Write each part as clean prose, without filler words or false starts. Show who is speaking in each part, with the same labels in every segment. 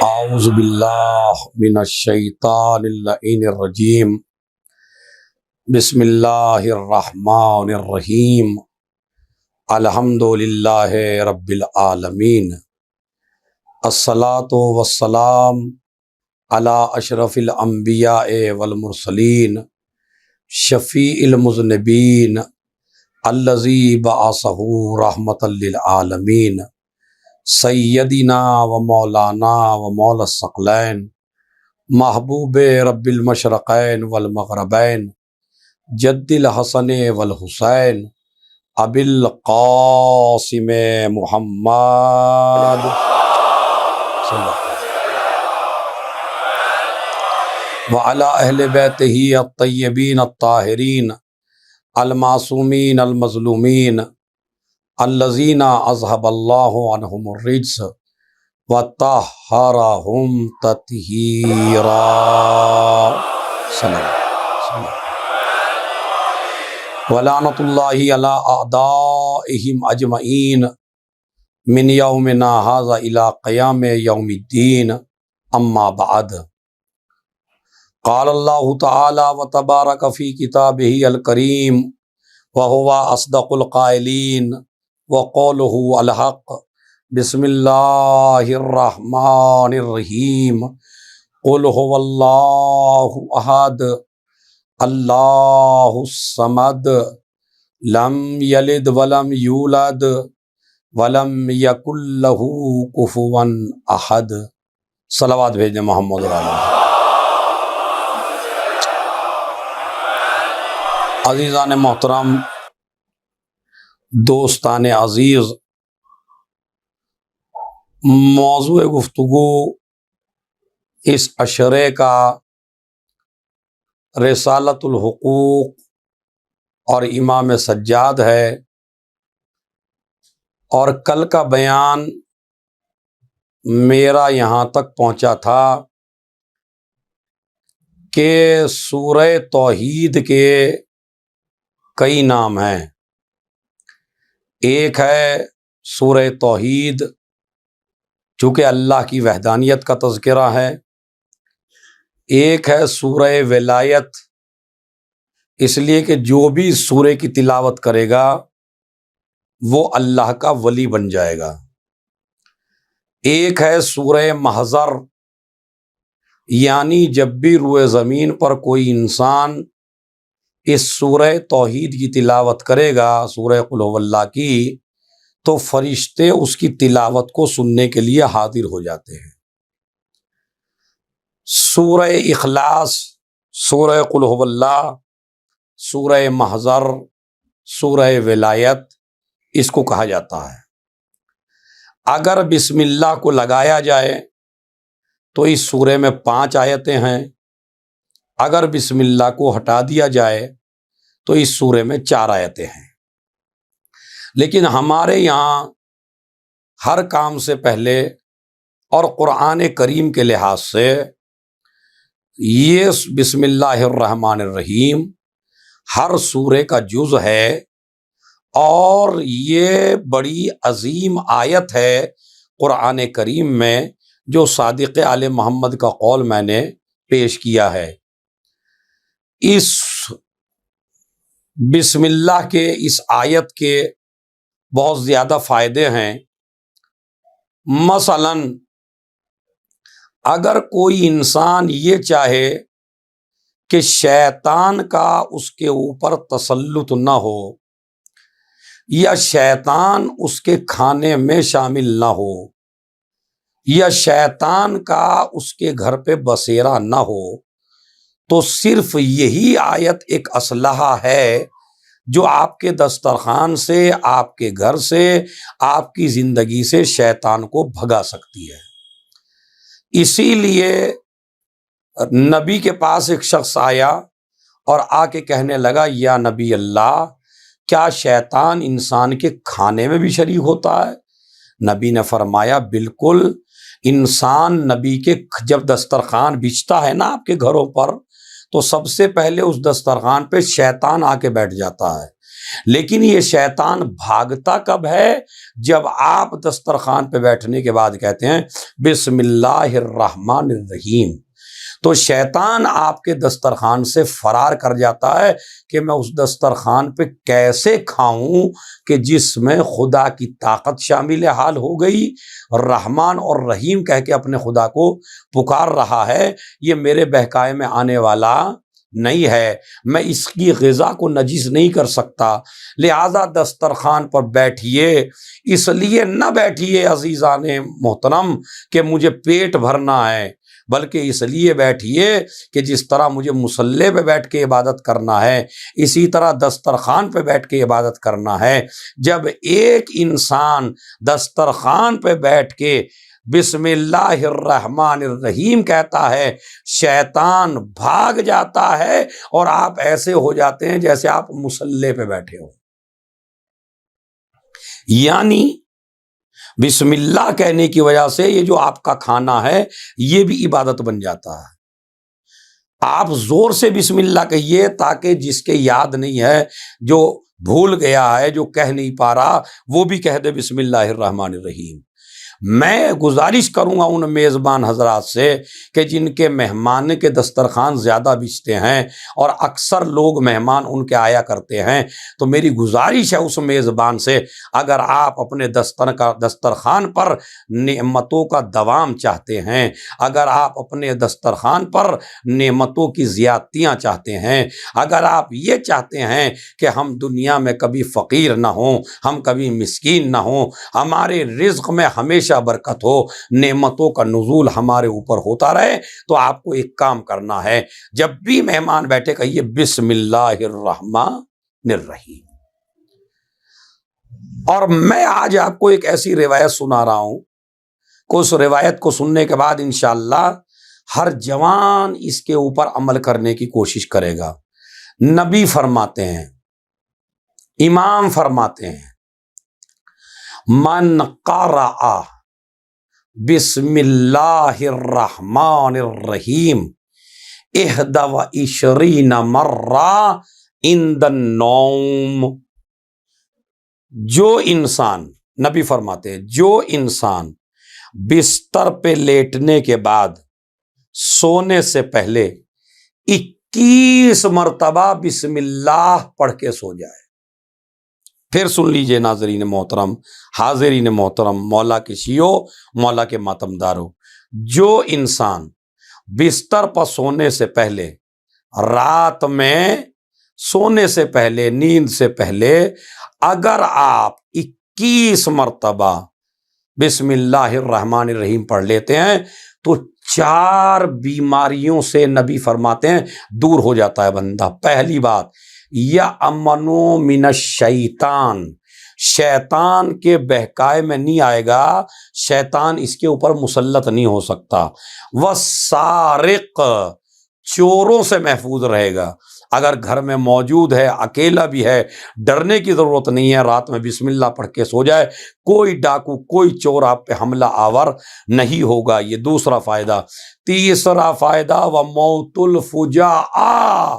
Speaker 1: اعوذ باللہ من الشیطان اللعین الرجیم بسم اللہ الرحمن الرحیم الحمد للہ رب العالمین الصلاۃ والسلام علی اشرف الانبیاء والمرسلین شفیع المذنبین الذی بعثہ رحمۃ للعالمین سیدنا و مولانا و مولا الثقلین محبوب رب المشرقین والمغربین جد الحسن والحسین ابی القاسم محمد وعلی اہل بیتہ الطیبین الطاہرین المعصومین المظلومین الذین اذہب اللہ عنہم الرجس وطہرہم تطہیرا ولعنۃ اللہ علی اعدائہم اجمعین من یومنا ھذا الی قیام یوم الدین اما بعد قال اللہ تعالی وتبارک فی کتابہ الکریم وہو اصدق القائلین وقولہ الحق بسم اللہ الرحمن الرحیم قل هو اللہ احد اللہ الصمد لم یلد ولم یولد ولم یکن لہ کفوا احد۔ صلوات بھیجیں محمد علیہ۔ عزیزان محترم، دوستان عزیز، موضوع گفتگو اس اشرے کا رسالۃ الحقوق اور امام سجاد ہے، اور کل کا بیان میرا یہاں تک پہنچا تھا کہ سورہ توحید کے کئی نام ہیں۔ ایک ہے سورہ توحید، چونکہ اللہ کی وحدانیت کا تذکرہ ہے۔ ایک ہے سورہ ولایت، اس لیے کہ جو بھی اس سورہ کی تلاوت کرے گا وہ اللہ کا ولی بن جائے گا۔ ایک ہے سورہ محضر، یعنی جب بھی روئے زمین پر کوئی انسان اس سورہ توحید کی تلاوت کرے گا، سورہ قل ھو اللہ کی، تو فرشتے اس کی تلاوت کو سننے کے لیے حاضر ہو جاتے ہیں۔ سورہ اخلاص، سورہ قل ھو اللہ، سورہ محضر، سورہ ولایت، اس کو کہا جاتا ہے۔ اگر بسم اللہ کو لگایا جائے تو اس سورہ میں 5 آیتیں ہیں، اگر بسم اللہ کو ہٹا دیا جائے تو اس سورہ میں 4 آیتیں ہیں۔ لیکن ہمارے یہاں ہر کام سے پہلے اور قرآن کریم کے لحاظ سے یہ بسم اللہ الرحمن الرحیم ہر سورے کا جز ہے، اور یہ بڑی عظیم آیت ہے قرآن کریم میں، جو صادق آل محمد کا قول میں نے پیش کیا ہے۔ اس بسم اللہ کے اس آیت کے بہت زیادہ فائدے ہیں۔ مثلا اگر کوئی انسان یہ چاہے کہ شیطان کا اس کے اوپر تسلط نہ ہو، یا شیطان اس کے کھانے میں شامل نہ ہو، یا شیطان کا اس کے گھر پہ بسیرا نہ ہو، تو صرف یہی آیت ایک اسلحہ ہے جو آپ کے دسترخوان سے، آپ کے گھر سے، آپ کی زندگی سے شیطان کو بھگا سکتی ہے۔ اسی لیے نبی کے پاس ایک شخص آیا اور آ کے کہنے لگا، یا نبی اللہ، کیا شیطان انسان کے کھانے میں بھی شریک ہوتا ہے؟ نبی نے فرمایا، بالکل۔ انسان نبی کے جب دسترخوان بچھتا ہے نا آپ کے گھروں پر، تو سب سے پہلے اس دسترخوان پہ شیطان آ کے بیٹھ جاتا ہے۔ لیکن یہ شیطان بھاگتا کب ہے؟ جب آپ دسترخوان پہ بیٹھنے کے بعد کہتے ہیں بسم اللہ الرحمن الرحیم، تو شیطان آپ کے دسترخوان سے فرار کر جاتا ہے کہ میں اس دسترخوان پہ کیسے کھاؤں کہ جس میں خدا کی طاقت شامل حال ہو گئی، رحمان اور رحیم کہہ کے اپنے خدا کو پکار رہا ہے، یہ میرے بہکائے میں آنے والا نہیں ہے، میں اس کی غذا کو نجس نہیں کر سکتا، لہذا دسترخوان پر بیٹھیے، اس لیے نہ بیٹھیے عزیزان محترم کہ مجھے پیٹ بھرنا ہے، بلکہ اس لیے بیٹھیے کہ جس طرح مجھے مصلی پہ بیٹھ کے عبادت کرنا ہے اسی طرح دسترخوان پہ بیٹھ کے عبادت کرنا ہے۔ جب ایک انسان دسترخوان پہ بیٹھ کے بسم اللہ الرحمن الرحیم کہتا ہے، شیطان بھاگ جاتا ہے اور آپ ایسے ہو جاتے ہیں جیسے آپ مصلی پہ بیٹھے ہو۔ یعنی بسم اللہ کہنے کی وجہ سے یہ جو آپ کا کھانا ہے یہ بھی عبادت بن جاتا ہے۔ آپ زور سے بسم اللہ کہیے تاکہ جس کے یاد نہیں ہے، جو بھول گیا ہے، جو کہہ نہیں پا رہا، وہ بھی کہہ دے بسم اللہ الرحمن الرحیم۔ میں گزارش کروں گا ان میزبان حضرات سے کہ جن کے مہمان کے دسترخوان زیادہ بچتے ہیں اور اکثر لوگ مہمان ان کے آیا کرتے ہیں، تو میری گزارش ہے اس میزبان سے، اگر آپ اپنے دسترخوان پر نعمتوں کا دوام چاہتے ہیں، اگر آپ اپنے دسترخوان پر نعمتوں کی زیادتیاں چاہتے ہیں، اگر آپ یہ چاہتے ہیں کہ ہم دنیا میں کبھی فقیر نہ ہوں، ہم کبھی مسکین نہ ہوں، ہمارے رزق میں ہمیشہ برکت ہو، نعمتوں کا نزول ہمارے اوپر ہوتا رہے، تو آپ کو ایک کام کرنا ہے، جب بھی مہمان بیٹھے کہیے بسم اللہ الرحمن الرحیم۔ اور میں آج آپ کو ایک ایسی روایت سنا رہا ہوں کہ اس روایت کو سننے کے بعد انشاءاللہ ہر جوان اس کے اوپر عمل کرنے کی کوشش کرے گا۔ نبی فرماتے ہیں، امام فرماتے ہیں، من قرأ بسم اللہ الرحمن الرحیم 21 مرہ عند النوم، جو انسان، نبی فرماتے ہیں، جو انسان بستر پہ لیٹنے کے بعد سونے سے پہلے 21 مرتبہ بسم اللہ پڑھ کے سو جائے۔ پھر سن لیجئے ناظرین محترم، حاضرین محترم، مولا کے شیعو، مولا کے ماتمدارو، جو انسان بستر پر سونے سے پہلے، رات میں سونے سے پہلے، نیند سے پہلے اگر آپ 21 مرتبہ بسم اللہ الرحمن الرحیم پڑھ لیتے ہیں تو 4 بیماریوں سے نبی فرماتے ہیں دور ہو جاتا ہے بندہ۔ پہلی بات، یأمنُ من الشیطان، شیطان کے بہکائے میں نہیں آئے گا، شیطان اس کے اوپر مسلط نہیں ہو سکتا۔ والسارق، چوروں سے محفوظ رہے گا۔ اگر گھر میں موجود ہے، اکیلا بھی ہے، ڈرنے کی ضرورت نہیں ہے، رات میں بسم اللہ پڑھ کے سو جائے، کوئی ڈاکو، کوئی چور آپ پہ حملہ آور نہیں ہوگا۔ یہ دوسرا فائدہ۔ تیسرا فائدہ، وموت الفجاء،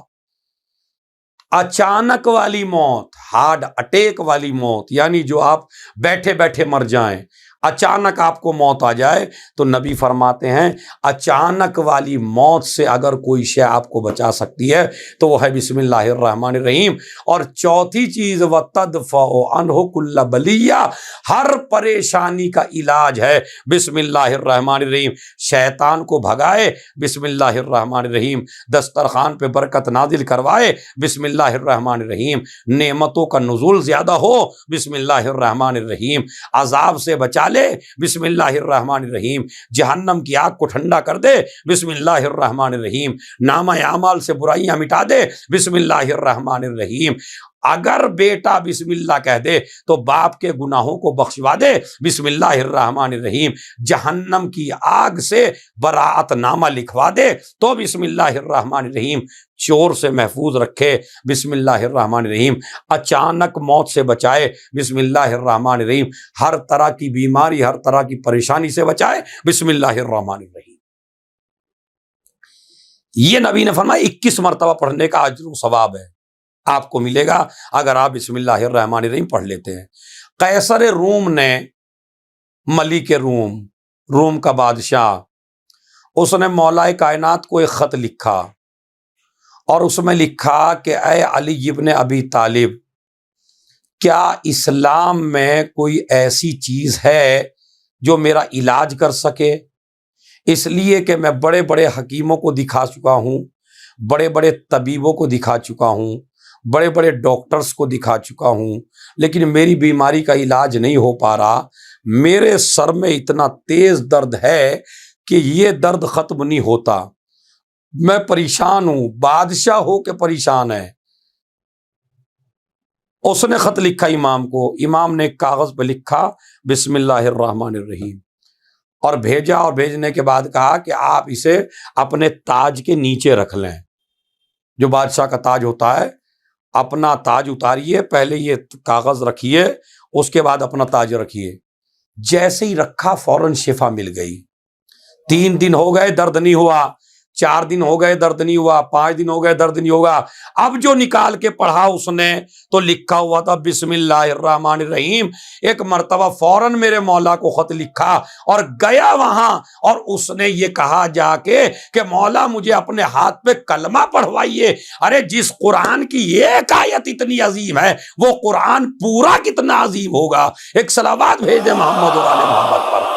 Speaker 1: اچانک والی موت، ہارٹ اٹیک والی موت، یعنی جو آپ بیٹھے بیٹھے مر جائیں، اچانک آپ کو موت آ جائے، تو نبی فرماتے ہیں اچانک والی موت سے اگر کوئی شے آپ کو بچا سکتی ہے تو وہ ہے بسم اللہ الرحمن الرحیم۔ اور چوتھی چیز، وَتَدْفَعُ عَنْهُ كُلَّ بَلِيَّةٍ، ہر پریشانی کا علاج ہے بسم اللہ الرحمن الرحیم۔ شیطان کو بھگائے بسم اللہ الرحمن الرحیم، دسترخوان پہ برکت نازل کروائے بسم اللہ الرحمن الرحیم، نعمتوں کا نزول زیادہ ہو بسم اللہ الرحمن الرحیم، عذاب سے بچا لے بسم اللہ الرحمن الرحیم، جہنم کی آگ کو ٹھنڈا کر دے بسم اللہ الرحمن الرحیم، نامہ اعمال سے برائیاں مٹا دے بسم اللہ الرحمن الرحیم۔ اگر بیٹا بسم اللہ کہہ دے تو باپ کے گناہوں کو بخشوا دے بسم اللہ الرحمن الرحیم، جہنم کی آگ سے براءت نامہ لکھوا دے تو بسم اللہ الرحمن الرحیم، چور سے محفوظ رکھے بسم اللہ الرحمن الرحیم، اچانک موت سے بچائے بسم اللہ الرحمن الرحیم، ہر طرح کی بیماری، ہر طرح کی پریشانی سے بچائے بسم اللہ الرحمن الرحیم۔ یہ نبی نے فرمایا 21 مرتبہ پڑھنے کا اجر و ثواب ہے۔ آپ کو ملے گا اگر آپ بسم اللہ الرحمن الرحیم پڑھ لیتے ہیں۔ قیصر روم نے، ملک روم، روم کا بادشاہ، اس نے مولا کائنات کو ایک خط لکھا اور اس میں لکھا کہ اے علی ابن ابی طالب، کیا اسلام میں کوئی ایسی چیز ہے جو میرا علاج کر سکے؟ اس لیے کہ میں بڑے بڑے حکیموں کو دکھا چکا ہوں، بڑے بڑے طبیبوں کو دکھا چکا ہوں، بڑے بڑے ڈاکٹرز کو دکھا چکا ہوں، لیکن میری بیماری کا علاج نہیں ہو پا رہا۔ میرے سر میں اتنا تیز درد ہے کہ یہ درد ختم نہیں ہوتا، میں پریشان ہوں۔ بادشاہ ہو کے پریشان ہے۔ اس نے خط لکھا امام کو، امام نے ایک کاغذ پہ لکھا بسم اللہ الرحمن الرحیم اور بھیجا، اور بھیجنے کے بعد کہا کہ آپ اسے اپنے تاج کے نیچے رکھ لیں۔ جو بادشاہ کا تاج ہوتا ہے، اپنا تاج اتاریے، پہلے یہ کاغذ رکھیے، اس کے بعد اپنا تاج رکھیے۔ جیسے ہی رکھا فوراً شفا مل گئی۔ 3 دن ہو گئے درد نہیں ہوا، 4 دن ہو گئے درد نہیں ہوا، 5 دن ہو گئے درد نہیں ہوگا۔ اب جو نکال کے پڑھا اس نے تو لکھا ہوا تھا بسم اللہ الرحمن الرحیم۔ ایک مرتبہ فوراً میرے مولا کو خط لکھا اور گیا وہاں، اور اس نے یہ کہا جا کے کہ مولا مجھے اپنے ہاتھ پہ کلمہ پڑھوائیے۔ ارے جس قرآن کی ایک آیت اتنی عظیم ہے، وہ قرآن پورا کتنا عظیم ہوگا۔ ایک صلوات بھیج دے محمد و آل محمد پر۔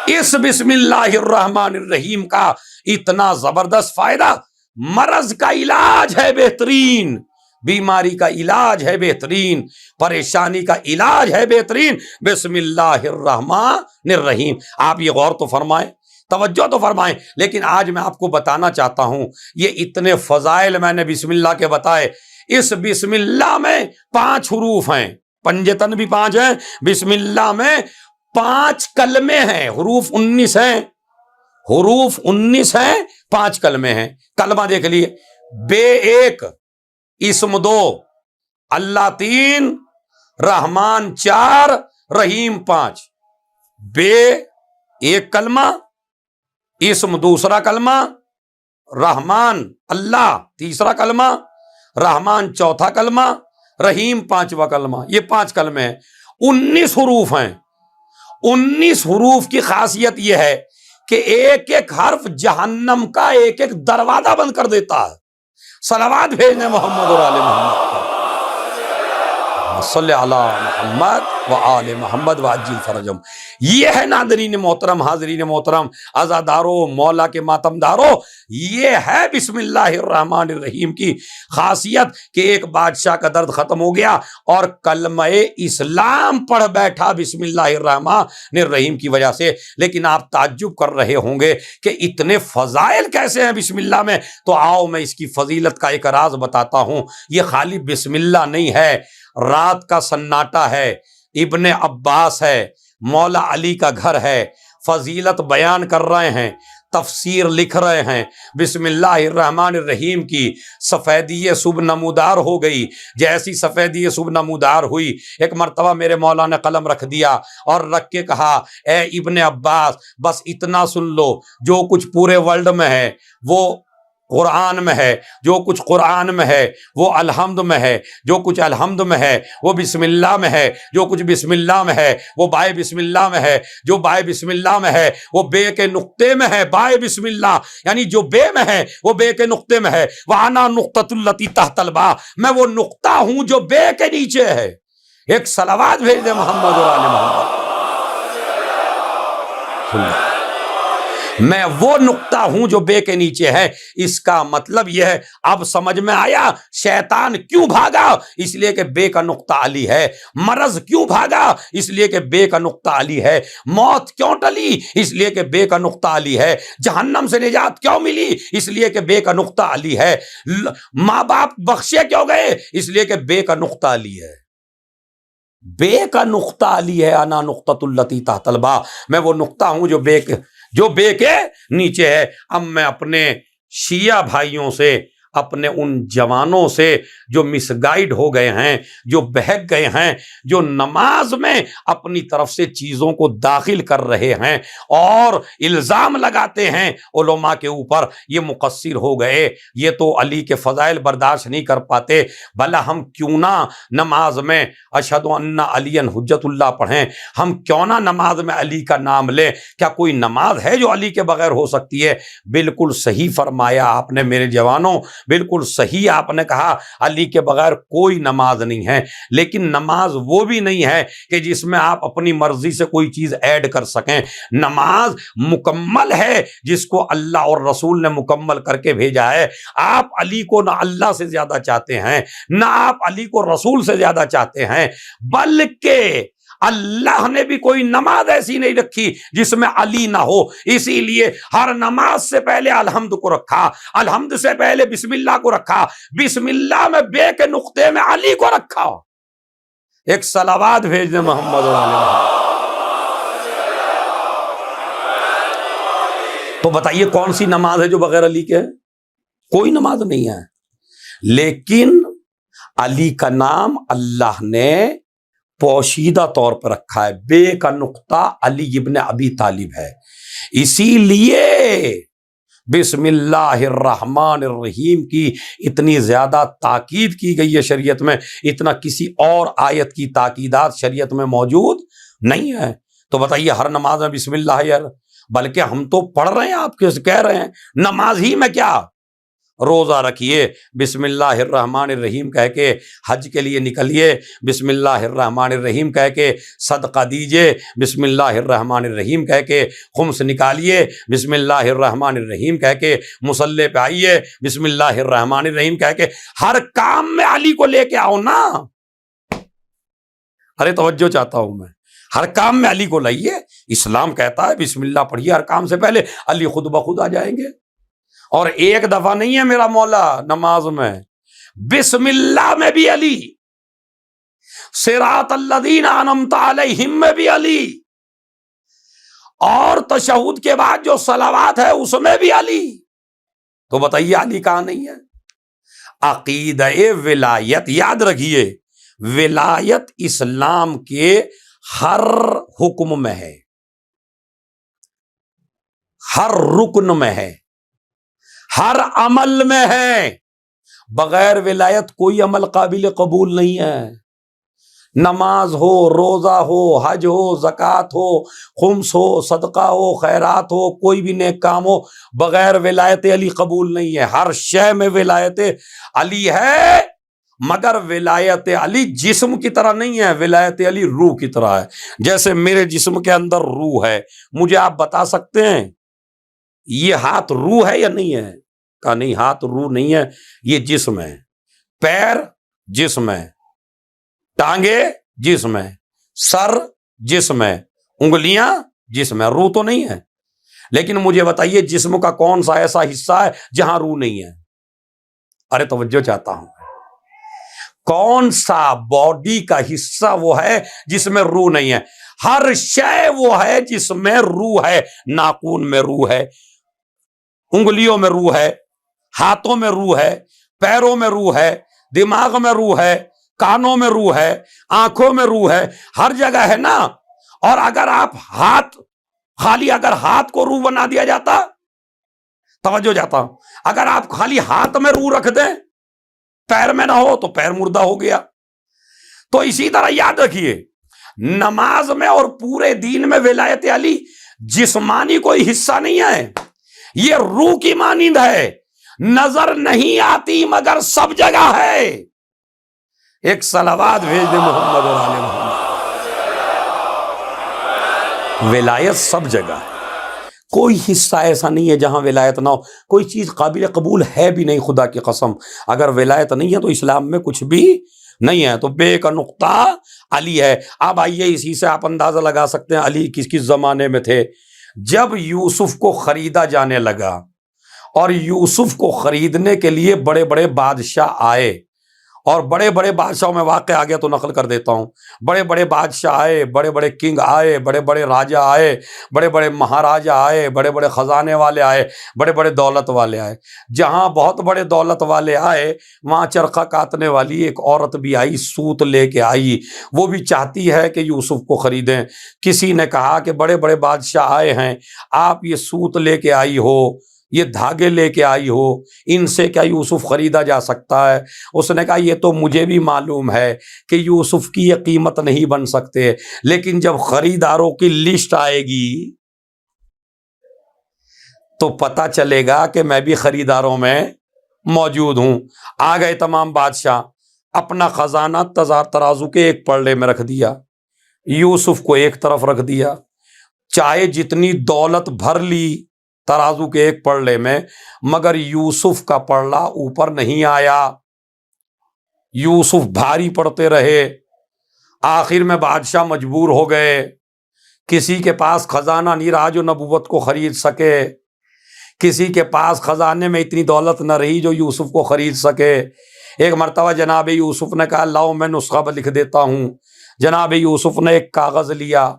Speaker 1: اس بسم اللہ الرحمن الرحیم کا اتنا زبردست فائدہ، مرض کا علاج ہے بہترین، بیماری کا علاج ہے بہترین، پریشانی کا علاج ہے بہترین، بسم اللہ الرحمن الرحیم۔ آپ یہ غور تو فرمائیں، توجہ تو فرمائیں۔ لیکن آج میں آپ کو بتانا چاہتا ہوں، یہ اتنے فضائل میں نے بسم اللہ کے بتائے۔ اس بسم اللہ میں 5 حروف ہیں، پنجتن بھی 5 ہیں۔ بسم اللہ میں 5 کلمے ہیں، حروف 19 ہیں، حروف 19 ہیں، 5 کلمے ہیں۔ کلمہ دیکھ لیے، بے 1، اسم 2، اللہ 3، رحمان 4، رحیم 5۔ بے 1 کلمہ، اسم 2 کلمہ، رحمان اللہ 3 کلمہ، رحمان 4 کلمہ، رحیم 5واں کلمہ۔ یہ 5 کلمے ہیں، 19 حروف ہیں۔ 19 حروف کی خاصیت یہ ہے کہ ایک ایک حرف جہنم کا ایک ایک دروازہ بند کر دیتا ہے۔ صلوات بھیجنے محمد اور آل محمد پر۔ صلی علی محمد و آل محمد وعجل فرجم۔ یہ ہے ناظرین محترم، حاضرین محترم، عزادارو، مولا کے ماتم دارو، یہ ہے بسم اللہ الرحمن الرحیم کی خاصیت کہ ایک بادشاہ کا درد ختم ہو گیا اور کلمہ اسلام پڑھ بیٹھا بسم اللہ الرحمن الرحیم کی وجہ سے۔ لیکن آپ تعجب کر رہے ہوں گے کہ اتنے فضائل کیسے ہیں بسم اللہ میں؟ تو آؤ میں اس کی فضیلت کا ایک راز بتاتا ہوں۔ یہ خالی بسم اللہ نہیں ہے، رات کا سناٹا ہے، ابن عباس ہے، مولا علی کا گھر ہے، فضیلت بیان کر رہے ہیں، تفسیر لکھ رہے ہیں۔ بسم اللہ الرحمن الرحیم کی سفیدی صبح نمودار ہو گئی۔ جیسی سفیدی صبح نمودار ہوئی، ایک مرتبہ میرے مولا نے قلم رکھ دیا اور رکھ کے کہا اے ابن عباس، بس اتنا سن لو، جو کچھ پورے ورلڈ میں ہے وہ قرآن میں ہے، جو کچھ قرآن میں ہے وہ الحمد میں ہے، جو کچھ الحمد میں ہے وہ بسم اللہ میں ہے، جو کچھ بسم اللہ میں ہے وہ بائے بسم اللہ میں ہے، جو بائے بسم اللہ میں ہے وہ بے کے نقطے میں ہے۔ بائے بسم اللہ یعنی جو بے میں ہے وہ بے کے نقطے میں ہے۔ وَأَنَا نُقْطَةُ الَّتِي تَحْتَ الْبَاءِ، میں وہ نقطہ ہوں جو بے کے نیچے ہے۔ ایک صلوات بھیج دے محمد اور آل محمد۔ میں وہ نقطہ ہوں جو بے کے نیچے ہے۔ اس کا مطلب یہ ہے، اب سمجھ میں آیا شیطان کیوں بھاگا؟ اس لیے کہ بے کا نقطہ علی ہے۔ مرض کیوں بھاگا؟ اس لیے کہ بے کا نقطہ علی ہے۔ موت کیوں ٹلی؟ اس لیے کہ بے کا نقطہ علی ہے۔ جہنم سے نجات کیوں ملی؟ اس لیے کہ بے کا نقطہ علی ہے۔ ماں باپ بخشے کیوں گئے؟ اس لیے کہ بے کا نقطہ علی ہے۔ بے کا نقطہ علی ہے۔ انا نقطۃ التی تحت الباء، میں وہ نقطہ ہوں جو بے کے نیچے ہے۔ اب میں اپنے شیعہ بھائیوں سے اپنے ان جوانوں سے جو مس گائیڈ ہو گئے ہیں، جو بہک گئے ہیں، جو نماز میں اپنی طرف سے چیزوں کو داخل کر رہے ہیں اور الزام لگاتے ہیں علماء کے اوپر، یہ مقصر ہو گئے، یہ تو علی کے فضائل برداشت نہیں کر پاتے، بھلا ہم کیوں نہ نماز میں اشہد ان علی حجت اللہ پڑھیں، ہم کیوں نہ نماز میں علی کا نام لیں، کیا کوئی نماز ہے جو علی کے بغیر ہو سکتی ہے؟ بالکل صحیح فرمایا آپ نے میرے جوانوں، بالکل صحیح آپ نے کہا، علی کے بغیر کوئی نماز نہیں ہے، لیکن نماز وہ بھی نہیں ہے کہ جس میں آپ اپنی مرضی سے کوئی چیز ایڈ کر سکیں۔ نماز مکمل ہے جس کو اللہ اور رسول نے مکمل کر کے بھیجا ہے۔ آپ علی کو نہ اللہ سے زیادہ چاہتے ہیں، نہ آپ علی کو رسول سے زیادہ چاہتے ہیں، بلکہ اللہ نے بھی کوئی نماز ایسی نہیں رکھی جس میں علی نہ ہو، اسی لیے ہر نماز سے پہلے الحمد کو رکھا، الحمد سے پہلے بسم اللہ کو رکھا، بسم اللہ میں بے کے نقطے میں علی کو رکھا۔ ایک صلوات بھیج دیں محمد اور آل محمد۔ تو بتائیے کون سی نماز ہے جو بغیر علی کے ہے؟ کوئی نماز نہیں ہے، لیکن علی کا نام اللہ نے پوشیدہ طور پر رکھا ہے، بے کا نقطہ علی ابن ابی طالب ہے، اسی لیے بسم اللہ الرحمن الرحیم کی اتنی زیادہ تاکید کی گئی ہے شریعت میں، اتنا کسی اور آیت کی تاکیدات شریعت میں موجود نہیں ہے۔ تو بتائیے ہر نماز میں بسم اللہ ہے یار، بلکہ ہم تو پڑھ رہے ہیں، آپ کس کہہ رہے ہیں نماز ہی میں کیا، روزہ رکھیے بسم اللہ الرحمن الرحیم کہہ کے، حج کے لیے نکلیے بسم اللہ الرحمن الرحیم کہہ کے، صدقہ دیجئے بسم اللہ الرحمن الرحیم کہہ کے، خمس نکالیے بسم اللہ الرحمن الرحیم کہہ کے، مصلی پہ آئیے بسم اللہ الرحمن الرحیم کہہ کے، ہر کام میں علی کو لے کے آؤ نا۔ ارے توجہ چاہتا ہوں میں، ہر کام میں علی کو لائیے، اسلام کہتا ہے بسم اللہ پڑھیے ہر کام سے پہلے، علی خود بخود آ جائیں گے۔ اور ایک دفعہ نہیں ہے میرا مولا نماز میں، بسم اللہ میں بھی علی، صراط الذین انعمت علیہم میں بھی علی، اور تشہد کے بعد جو صلوات ہے اس میں بھی علی۔ تو بتائیے علی کہاں نہیں ہے؟ عقیدہ ولایت یاد رکھیے، ولایت اسلام کے ہر حکم میں ہے، ہر رکن میں ہے، ہر عمل میں ہے، بغیر ولایت کوئی عمل قابل قبول نہیں ہے۔ نماز ہو، روزہ ہو، حج ہو، زکوٰۃ ہو، خمس ہو، صدقہ ہو، خیرات ہو، کوئی بھی نیک کام ہو، بغیر ولایت علی قبول نہیں ہے۔ ہر شے میں ولایت علی ہے، مگر ولایت علی جسم کی طرح نہیں ہے، ولایت علی روح کی طرح ہے۔ جیسے میرے جسم کے اندر روح ہے، مجھے آپ بتا سکتے ہیں یہ ہاتھ روح ہے یا نہیں ہے؟ کہا نہیں، ہاتھ روح نہیں ہے، یہ جسم ہے، پیر جسم ہے، ٹانگے جسم ہے، سر جسم ہے، انگلیاں جسم ہے، روح تو نہیں ہے۔ لیکن مجھے بتائیے جسم کا کون سا ایسا حصہ ہے جہاں روح نہیں ہے؟ ارے توجہ چاہتا ہوں، کون سا باڈی کا حصہ وہ ہے جس میں روح نہیں ہے؟ ہر شے وہ ہے جس میں روح ہے، ناخن میں روح ہے، انگلیوں میں روح ہے، ہاتھوں میں روح ہے، پیروں میں روح ہے، دماغ میں روح ہے، کانوں میں روح ہے، آنکھوں میں روح ہے، ہر جگہ ہے نا۔ اور اگر آپ اگر ہاتھ کو روح بنا دیا جاتا، توجہ جاتا ہوں، اگر آپ خالی ہاتھ میں روح رکھ دیں، پیر میں نہ ہو تو پیر مردہ ہو گیا۔ تو اسی طرح یاد رکھیے نماز میں اور پورے دین میں ولایت علی جسمانی کوئی حصہ نہیں ہے، یہ روح کی مانند ہے، نظر نہیں آتی مگر سب جگہ ہے۔ ایک صلوات بھیج دے محمد اور آل محمد۔ ولایت سب جگہ ہے، کوئی حصہ ایسا نہیں ہے جہاں ولایت نہ ہو، کوئی چیز قابل قبول ہے بھی نہیں، خدا کی قسم اگر ولایت نہیں ہے تو اسلام میں کچھ بھی نہیں ہے۔ تو بے کا نقطہ علی ہے۔ اب آئیے اسی سے آپ اندازہ لگا سکتے ہیں علی کس کس زمانے میں تھے۔ جب یوسف کو خریدا جانے لگا اور یوسف کو خریدنے کے لیے بڑے بڑے بادشاہ آئے اور بڑے بڑے بادشاہوں میں واقع آ گیا تو نقل کر دیتا ہوں، بڑے بڑے بادشاہ آئے، بڑے بڑے کنگ آئے، بڑے بڑے راجا آئے، بڑے بڑے مہاراجا آئے، بڑے بڑے خزانے والے آئے، بڑے بڑے دولت والے آئے۔ جہاں بہت بڑے دولت والے آئے وہاں چرخہ کاٹنے والی ایک عورت بھی آئی، سوت لے کے آئی، وہ بھی چاہتی ہے کہ یوسف کو خریدیں۔ کسی نے کہا کہ بڑے بڑے بادشاہ آئے ہیں، آپ یہ سوت لے کے آئی ہو، یہ دھاگے لے کے آئی ہو، ان سے کیا یوسف خریدا جا سکتا ہے؟ اس نے کہا یہ تو مجھے بھی معلوم ہے کہ یوسف کی یہ قیمت نہیں بن سکتے، لیکن جب خریداروں کی لسٹ آئے گی تو پتہ چلے گا کہ میں بھی خریداروں میں موجود ہوں۔ آ گئے تمام بادشاہ، اپنا خزانہ ترازو کے ایک پلڑے میں رکھ دیا، یوسف کو ایک طرف رکھ دیا، چاہے جتنی دولت بھر لی ترازو کے ایک پلڑے میں، مگر یوسف کا پلڑا اوپر نہیں آیا، یوسف بھاری پڑتے رہے۔ آخر میں بادشاہ مجبور ہو گئے، کسی کے پاس خزانہ نہیں رہا جو نبوت کو خرید سکے، کسی کے پاس خزانے میں اتنی دولت نہ رہی جو یوسف کو خرید سکے۔ ایک مرتبہ جناب یوسف نے کہا لاؤ میں نسخہ لکھ دیتا ہوں۔ جناب یوسف نے ایک کاغذ لیا،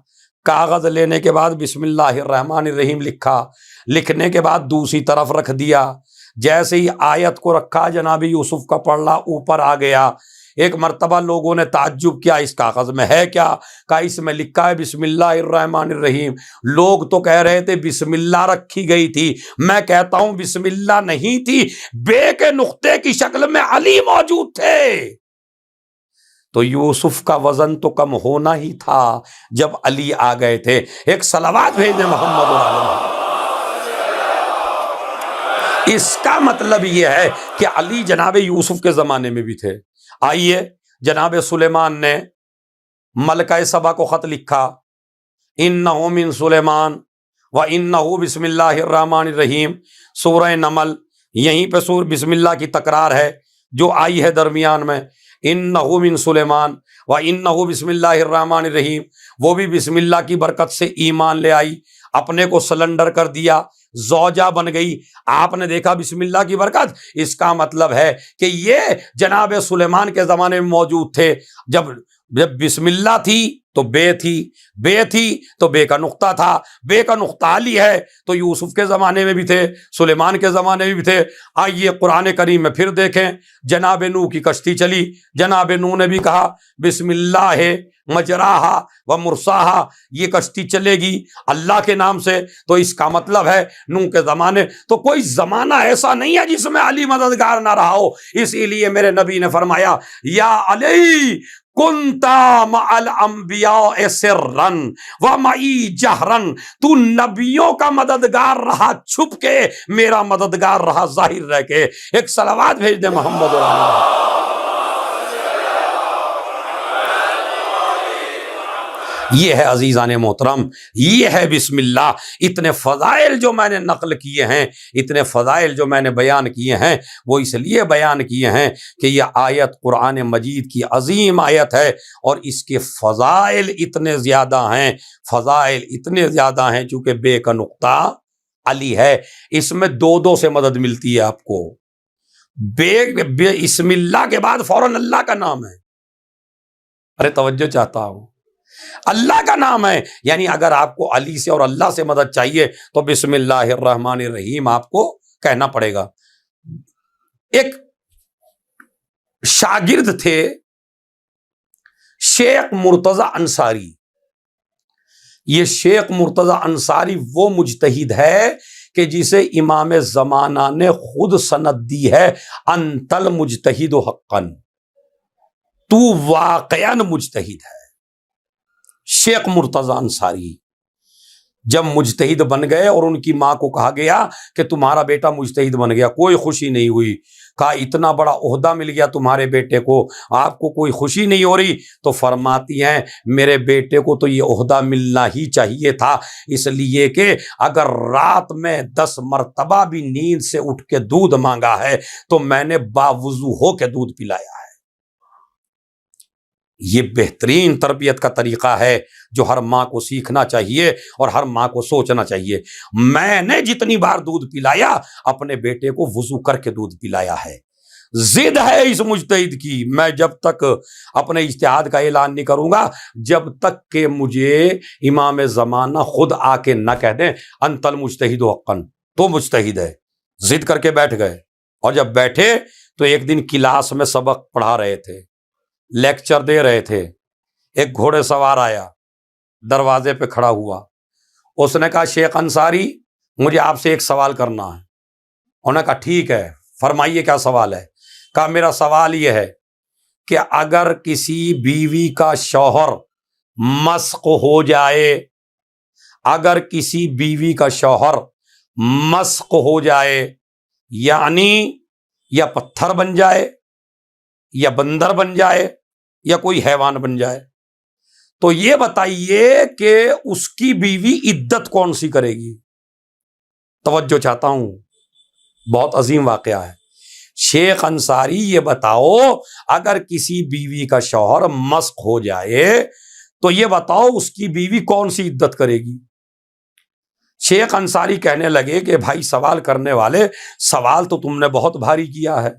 Speaker 1: کاغذ لینے کے بعد بسم اللہ الرحمن الرحیم لکھا، لکھنے کے بعد دوسری طرف رکھ دیا۔ جیسے ہی آیت کو رکھا جناب یوسف کا پلڑا اوپر آ گیا۔ ایک مرتبہ لوگوں نے تعجب کیا اس کاغذ میں ہے کیا؟ کہا اس میں لکھا ہے بسم اللہ الرحمن الرحیم۔ لوگ تو کہہ رہے تھے بسم اللہ رکھی گئی تھی، میں کہتا ہوں بسم اللہ نہیں تھی، بے کے نقطے کی شکل میں علی موجود تھے۔ تو یوسف کا وزن تو کم ہونا ہی تھا جب علی آ گئے تھے۔ ایک صلوات بھیجیں محمد علیہ۔ اس کا مطلب یہ ہے کہ علی جناب یوسف کے زمانے میں بھی تھے۔ آئیے جناب سلیمان نے ملکہ سبا کو خط لکھا، انہ من سلیمان و انہ بسم اللہ الرحمن الرحیم، سورہ نمل، یہیں پہ بسم اللہ کی تکرار ہے جو آئی ہے درمیان میں، انہ من سلیمان و انہ بسم اللہ الرحمن الرحیم۔ وہ بھی بسم اللہ کی برکت سے ایمان لے آئی، اپنے کو سلنڈر کر دیا، زوجہ بن گئی۔ آپ نے دیکھا بسم اللہ کی برکت، اس کا مطلب ہے کہ یہ جناب سلیمان کے زمانے میں موجود تھے۔ جب بسم اللہ تھی تو بے تھی، بے تھی تو بے کا نقطہ تھا، بے کا نقطہ علی ہے تو یوسف کے زمانے میں بھی تھے، سلیمان کے زمانے میں بھی تھے۔ آئیے قرآن کریم میں پھر دیکھیں، جناب نوح کی کشتی چلی، جناب نوح نے بھی کہا بسم اللہ مجراہا و مرساہا، یہ کشتی چلے گی اللہ کے نام سے۔ تو اس کا مطلب ہے نوح کے زمانے، تو کوئی زمانہ ایسا نہیں ہے جس میں علی مددگار نہ رہا ہو۔ اسی لیے میرے نبی نے فرمایا یا علی کنتا مع الانبیاء سرا ومعی جہرا، تو نبیوں کا مددگار رہا چھپ کے، میرا مددگار رہا ظاہر رہ کے۔ ایک صلوات بھیج دے محمد اللہ۔ یہ ہے عزیزان محترم، یہ ہے بسم اللہ۔ اتنے فضائل جو میں نے نقل کیے ہیں، اتنے فضائل جو میں نے بیان کیے ہیں، وہ اس لیے بیان کیے ہیں کہ یہ آیت قرآن مجید کی عظیم آیت ہے، اور اس کے فضائل اتنے زیادہ ہیں، فضائل اتنے زیادہ ہیں چونکہ بے کا نقطہ علی ہے۔ اس میں دو سے مدد ملتی ہے آپ کو۔ بے بسم اللہ کے بعد فوراً اللہ کا نام ہے۔ ارے توجہ چاہتا ہوں، اللہ کا نام ہے، یعنی اگر آپ کو علی سے اور اللہ سے مدد چاہیے تو بسم اللہ الرحمن الرحیم آپ کو کہنا پڑے گا۔ ایک شاگرد تھے شیخ مرتضی انصاری۔ یہ شیخ مرتضی انصاری وہ مجتہد ہے کہ جسے امام زمانہ نے خود سند دی ہے، انت المجتہد حقا، تو واقعا مجتہد ہے۔ شیخ مرتضی انصاری جب مجتہد بن گئے اور ان کی ماں کو کہا گیا کہ تمہارا بیٹا مجتہد بن گیا، کوئی خوشی نہیں ہوئی۔ کہا اتنا بڑا عہدہ مل گیا تمہارے بیٹے کو، آپ کو کوئی خوشی نہیں ہو رہی؟ تو فرماتی ہیں میرے بیٹے کو تو یہ عہدہ ملنا ہی چاہیے تھا، اس لیے کہ اگر رات میں 10 مرتبہ بھی نیند سے اٹھ کے دودھ مانگا ہے تو میں نے باوضو ہو کے دودھ پلایا ہے۔ یہ بہترین تربیت کا طریقہ ہے جو ہر ماں کو سیکھنا چاہیے اور ہر ماں کو سوچنا چاہیے۔ میں نے جتنی بار دودھ پلایا اپنے بیٹے کو وضو کر کے دودھ پلایا ہے۔ ضد ہے اس مجتہد کی، میں جب تک اپنے اجتہاد کا اعلان نہیں کروں گا جب تک کہ مجھے امام زمانہ خود آ کے نہ کہہ دیں انت المجتہد حقا، تو مجتہد ہے۔ ضد کر کے بیٹھ گئے، اور جب بیٹھے تو ایک دن کلاس میں سبق پڑھا رہے تھے، لیکچر دے رہے تھے، ایک گھوڑے سوار آیا، دروازے پہ کھڑا ہوا، اس نے کہا شیخ انصاری مجھے آپ سے ایک سوال کرنا ہے۔ انہوں نے کہا ٹھیک ہے فرمائیے کیا سوال ہے؟ کہا میرا سوال یہ ہے کہ اگر کسی بیوی کا شوہر مسخ ہو جائے، اگر کسی بیوی کا شوہر مسخ ہو جائے، یعنی یا پتھر بن جائے یا بندر بن جائے یا کوئی حیوان بن جائے، تو یہ بتائیے کہ اس کی بیوی عدت کون سی کرے گی؟ توجہ چاہتا ہوں، بہت عظیم واقعہ ہے۔ شیخ انصاری یہ بتاؤ اگر کسی بیوی کا شوہر مسخ ہو جائے تو یہ بتاؤ اس کی بیوی کون سی عدت کرے گی؟ شیخ انصاری کہنے لگے کہ بھائی سوال کرنے والے، سوال تو تم نے بہت بھاری کیا ہے،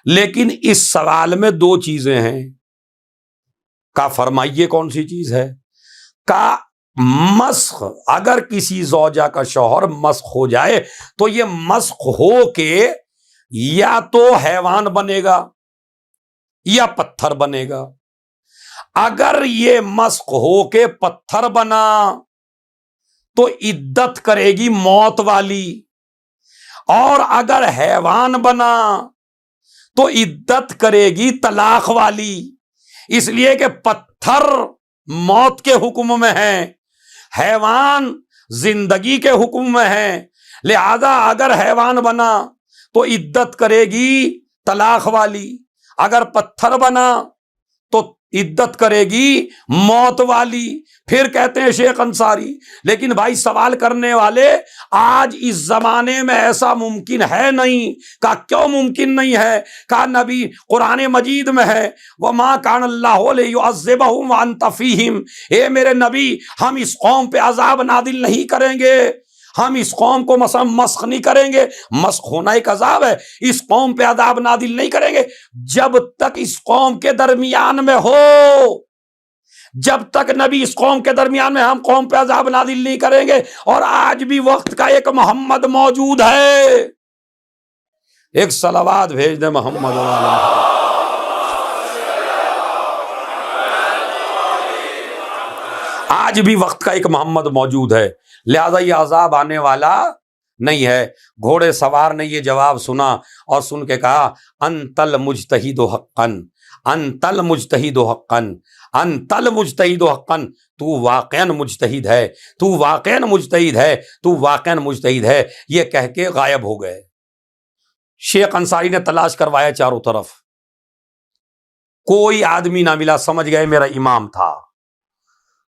Speaker 1: لیکن اس سوال میں دو چیزیں ہیں۔ کا فرمائیے کون سی چیز ہے؟ کا مسخ، اگر کسی زوجہ کا شوہر مسخ ہو جائے تو یہ مسخ ہو کے یا تو حیوان بنے گا یا پتھر بنے گا۔ اگر یہ مسخ ہو کے پتھر بنا تو عدت کرے گی موت والی، اور اگر حیوان بنا تو عدت کرے گی طلاق والی، اس لیے کہ پتھر موت کے حکم میں ہے، حیوان زندگی کے حکم میں ہے، لہذا اگر حیوان بنا تو عدت کرے گی طلاق والی، اگر پتھر بنا تو عدت کرے گی موت والی۔ پھر کہتے ہیں شیخ انصاری لیکن بھائی سوال کرنے والے آج اس زمانے میں ایسا ممکن ہے نہیں۔ کہا کیوں ممکن نہیں ہے؟ کہا نبی قرآن مجید میں ہے وَمَا كَانَ اللَّهُ لِيُعَذِّبَهُمْ وَأَنْتَ فِيهِمْ، اے میرے نبی ہم اس قوم پہ عذاب نازل نہیں کریں گے، ہم اس قوم کو مثلا مسخ نہیں کریں گے، مسخ ہونا ایک عذاب ہے، اس قوم پہ عذاب نازل نہیں کریں گے جب تک اس قوم کے درمیان میں ہو، جب تک نبی اس قوم کے درمیان میں ہم قوم پہ عذاب نازل نہیں کریں گے۔ اور آج بھی وقت کا ایک محمد موجود ہے، ایک صلوات بھیج دیں محمد والا۔ آج بھی وقت کا ایک محمد موجود ہے، لہذا یہ عذاب آنے والا نہیں ہے۔ گھوڑے سوار نے یہ جواب سنا اور سن کے کہا انت المجتہد حقا، انت المجتہد حقا، انت المجتہد حقا، تو واقعاً مجتہد ہے، تو واقعاً مجتہد ہے، تو واقعاً مجتہد ہے، یہ کہہ کے غائب ہو گئے۔ شیخ انصاری نے تلاش کروایا چاروں طرف، کوئی آدمی نہ ملا، سمجھ گئے میرا امام تھا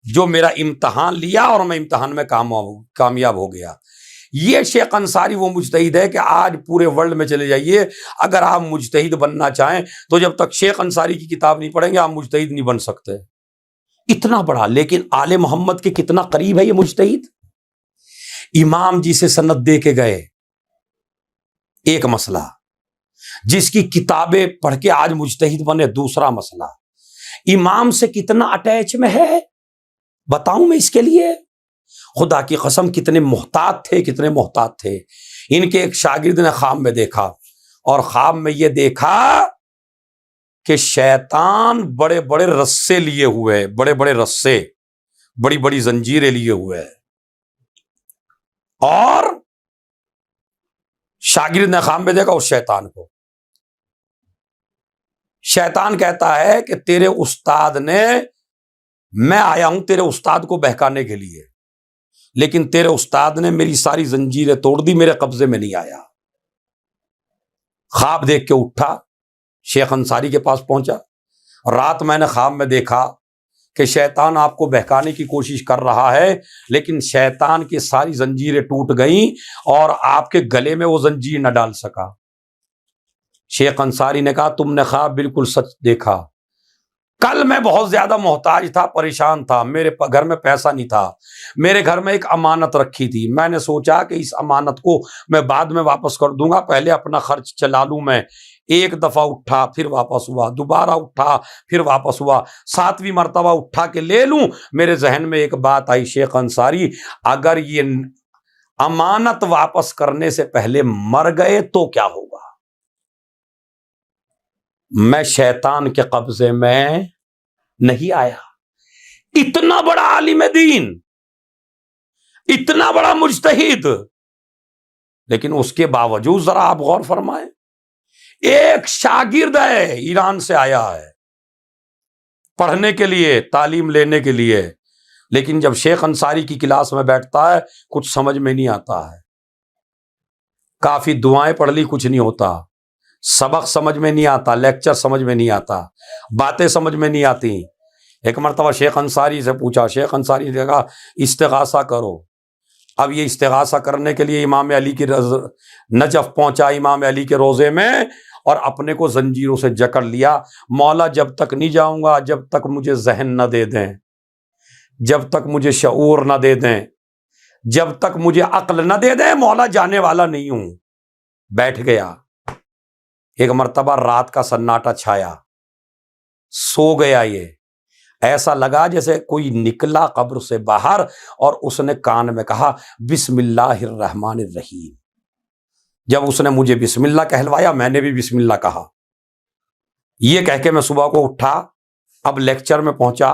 Speaker 1: جو میرا امتحان لیا اور میں امتحان میں کامیاب ہو گیا۔ یہ شیخ انصاری وہ مجتہد ہے کہ آج پورے ورلڈ میں چلے جائیے، اگر آپ مجتہد بننا چاہیں تو جب تک شیخ انصاری کی کتاب نہیں پڑھیں گے آپ مجتہد نہیں بن سکتے۔ اتنا بڑا، لیکن آل محمد کے کتنا قریب ہے یہ مجتہد۔ امام جی سے سند دے کے گئے، ایک مسئلہ، جس کی کتابیں پڑھ کے آج مجتہد بنے دوسرا مسئلہ۔ امام سے کتنا اٹیچ میں ہے بتاؤں میں اس کے لیے؟ خدا کی قسم کتنے محتاط تھے، کتنے محتاط تھے۔ ان کے ایک شاگرد نے خواب میں دیکھا، اور خواب میں یہ دیکھا کہ شیطان بڑے بڑے رسے لیے ہوئے، بڑے بڑے رسے، بڑی بڑی زنجیریں لیے ہوئے، اور شاگرد نے خواب میں دیکھا اس شیطان کو۔ شیطان کہتا ہے کہ تیرے استاد نے، میں آیا ہوں تیرے استاد کو بہکانے کے لیے، لیکن تیرے استاد نے میری ساری زنجیریں توڑ دی، میرے قبضے میں نہیں آیا۔ خواب دیکھ کے اٹھا، شیخ انصاری کے پاس پہنچا، رات میں نے خواب میں دیکھا کہ شیطان آپ کو بہکانے کی کوشش کر رہا ہے، لیکن شیطان کی ساری زنجیریں ٹوٹ گئیں اور آپ کے گلے میں وہ زنجیر نہ ڈال سکا۔ شیخ انصاری نے کہا تم نے خواب بالکل سچ دیکھا، کل میں بہت زیادہ محتاج تھا، پریشان تھا، میرے گھر میں پیسہ نہیں تھا، میرے گھر میں ایک امانت رکھی تھی، میں نے سوچا کہ اس امانت کو میں بعد میں واپس کر دوں گا، پہلے اپنا خرچ چلا لوں میں۔ ایک دفعہ اٹھا پھر واپس ہوا، دوبارہ اٹھا پھر واپس ہوا، 7ویں مرتبہ اٹھا کے لے لوں، میرے ذہن میں ایک بات آئی، شیخ انصاری اگر یہ امانت واپس کرنے سے پہلے مر گئے تو کیا ہوگا؟ میں شیطان کے قبضے میں نہیں آیا۔ اتنا بڑا عالم دین، اتنا بڑا مجتہد، لیکن اس کے باوجود ذرا آپ غور فرمائیں، ایک شاگرد ہے، ایران سے آیا ہے پڑھنے کے لیے، تعلیم لینے کے لیے، لیکن جب شیخ انصاری کی کلاس میں بیٹھتا ہے کچھ سمجھ میں نہیں آتا ہے، کافی دعائیں پڑھ لی کچھ نہیں ہوتا، سبق سمجھ میں نہیں آتا، لیکچر سمجھ میں نہیں آتا، باتیں سمجھ میں نہیں آتی۔ ایک مرتبہ شیخ انصاری سے پوچھا، شیخ انصاری نے کہا استغاثہ کرو۔ اب یہ استغاثہ کرنے کے لیے امام علی کی نجف پہنچا، امام علی کے روضے میں، اور اپنے کو زنجیروں سے جکڑ لیا، مولا جب تک نہیں جاؤں گا جب تک مجھے ذہن نہ دے دیں، جب تک مجھے شعور نہ دے دیں، جب تک مجھے عقل نہ دے دیں مولا جانے والا نہیں ہوں۔ بیٹھ گیا، ایک مرتبہ رات کا سناٹا چھایا، سو گیا، یہ ایسا لگا جیسے کوئی نکلا قبر سے باہر اور اس نے کان میں کہا بسم اللہ الرحمن الرحیم۔ جب اس نے مجھے بسم اللہ کہلوایا میں نے بھی بسم اللہ کہا۔ یہ کہہ کے میں صبح کو اٹھا، اب لیکچر میں پہنچا،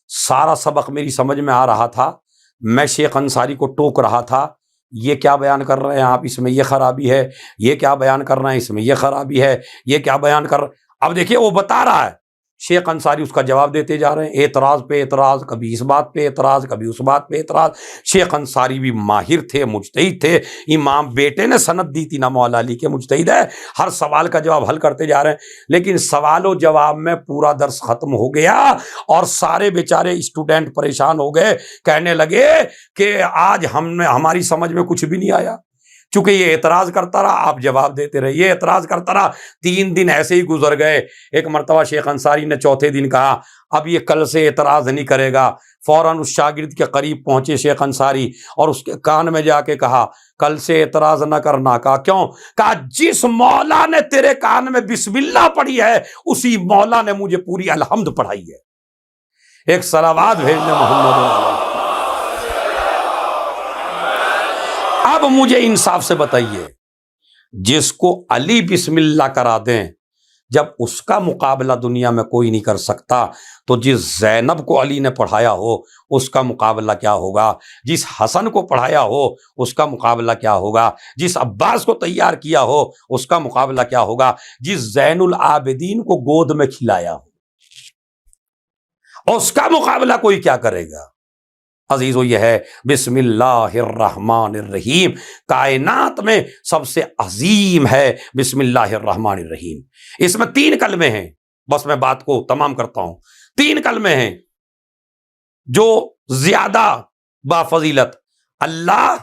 Speaker 1: سارا سبق میری سمجھ میں آ رہا تھا، میں شیخ انصاری کو ٹوک رہا تھا، یہ کیا بیان کر رہے ہیں آپ، اس میں یہ خرابی ہے، یہ کیا بیان کر رہے ہیں، اس میں یہ خرابی ہے، یہ کیا بیان کر رہے۔ اب دیکھیے وہ بتا رہا ہے، شیخ انصاری اس کا جواب دیتے جا رہے ہیں، اعتراض پہ اعتراض، کبھی اس بات پہ اعتراض کبھی اس بات پہ اعتراض۔ شیخ انصاری بھی ماہر تھے، مجتہد تھے، امام بیٹے نے سند دی تھی نا مولا علی کے، مجتہد ہے، ہر سوال کا جواب حل کرتے جا رہے ہیں، لیکن سوال و جواب میں پورا درس ختم ہو گیا اور سارے بیچارے اسٹوڈنٹ پریشان ہو گئے، کہنے لگے کہ آج ہماری سمجھ میں کچھ بھی نہیں آیا، چونکہ یہ اعتراض کرتا رہا آپ جواب دیتے رہے، یہ اعتراض کرتا رہا۔ 3 دن ایسے ہی گزر گئے۔ ایک مرتبہ شیخ انصاری نے چوتھے دن کہا اب یہ کل سے اعتراض نہیں کرے گا، فوراً اس شاگرد کے قریب پہنچے شیخ انصاری اور اس کے کان میں جا کے کہا کل سے اعتراض نہ کرنا۔ کہا کیوں؟ کہا جس مولا نے تیرے کان میں بسم اللہ پڑھی ہے اسی مولا نے مجھے پوری الحمد پڑھائی ہے۔ ایک صلوات بھیجنے محمد۔ اب مجھے انصاف سے بتائیے، جس کو علی بسم اللہ کرا دیں، جب اس کا مقابلہ دنیا میں کوئی نہیں کر سکتا، تو جس زینب کو علی نے پڑھایا ہو اس کا مقابلہ کیا ہوگا، جس حسن کو پڑھایا ہو اس کا مقابلہ کیا ہوگا، جس عباس کو تیار کیا ہو اس کا مقابلہ کیا ہوگا، جس زین العابدین کو گود میں کھلایا ہو اس کا مقابلہ کوئی کیا کرے گا؟ عزیزو یہ ہے بسم اللہ الرحمن الرحیم، کائنات میں سب سے عظیم ہے بسم اللہ الرحمن الرحیم۔ اس میں 3 کلمے ہیں، بس میں بات کو تمام کرتا ہوں، 3 کلمے ہیں جو زیادہ بافضیلت، اللہ،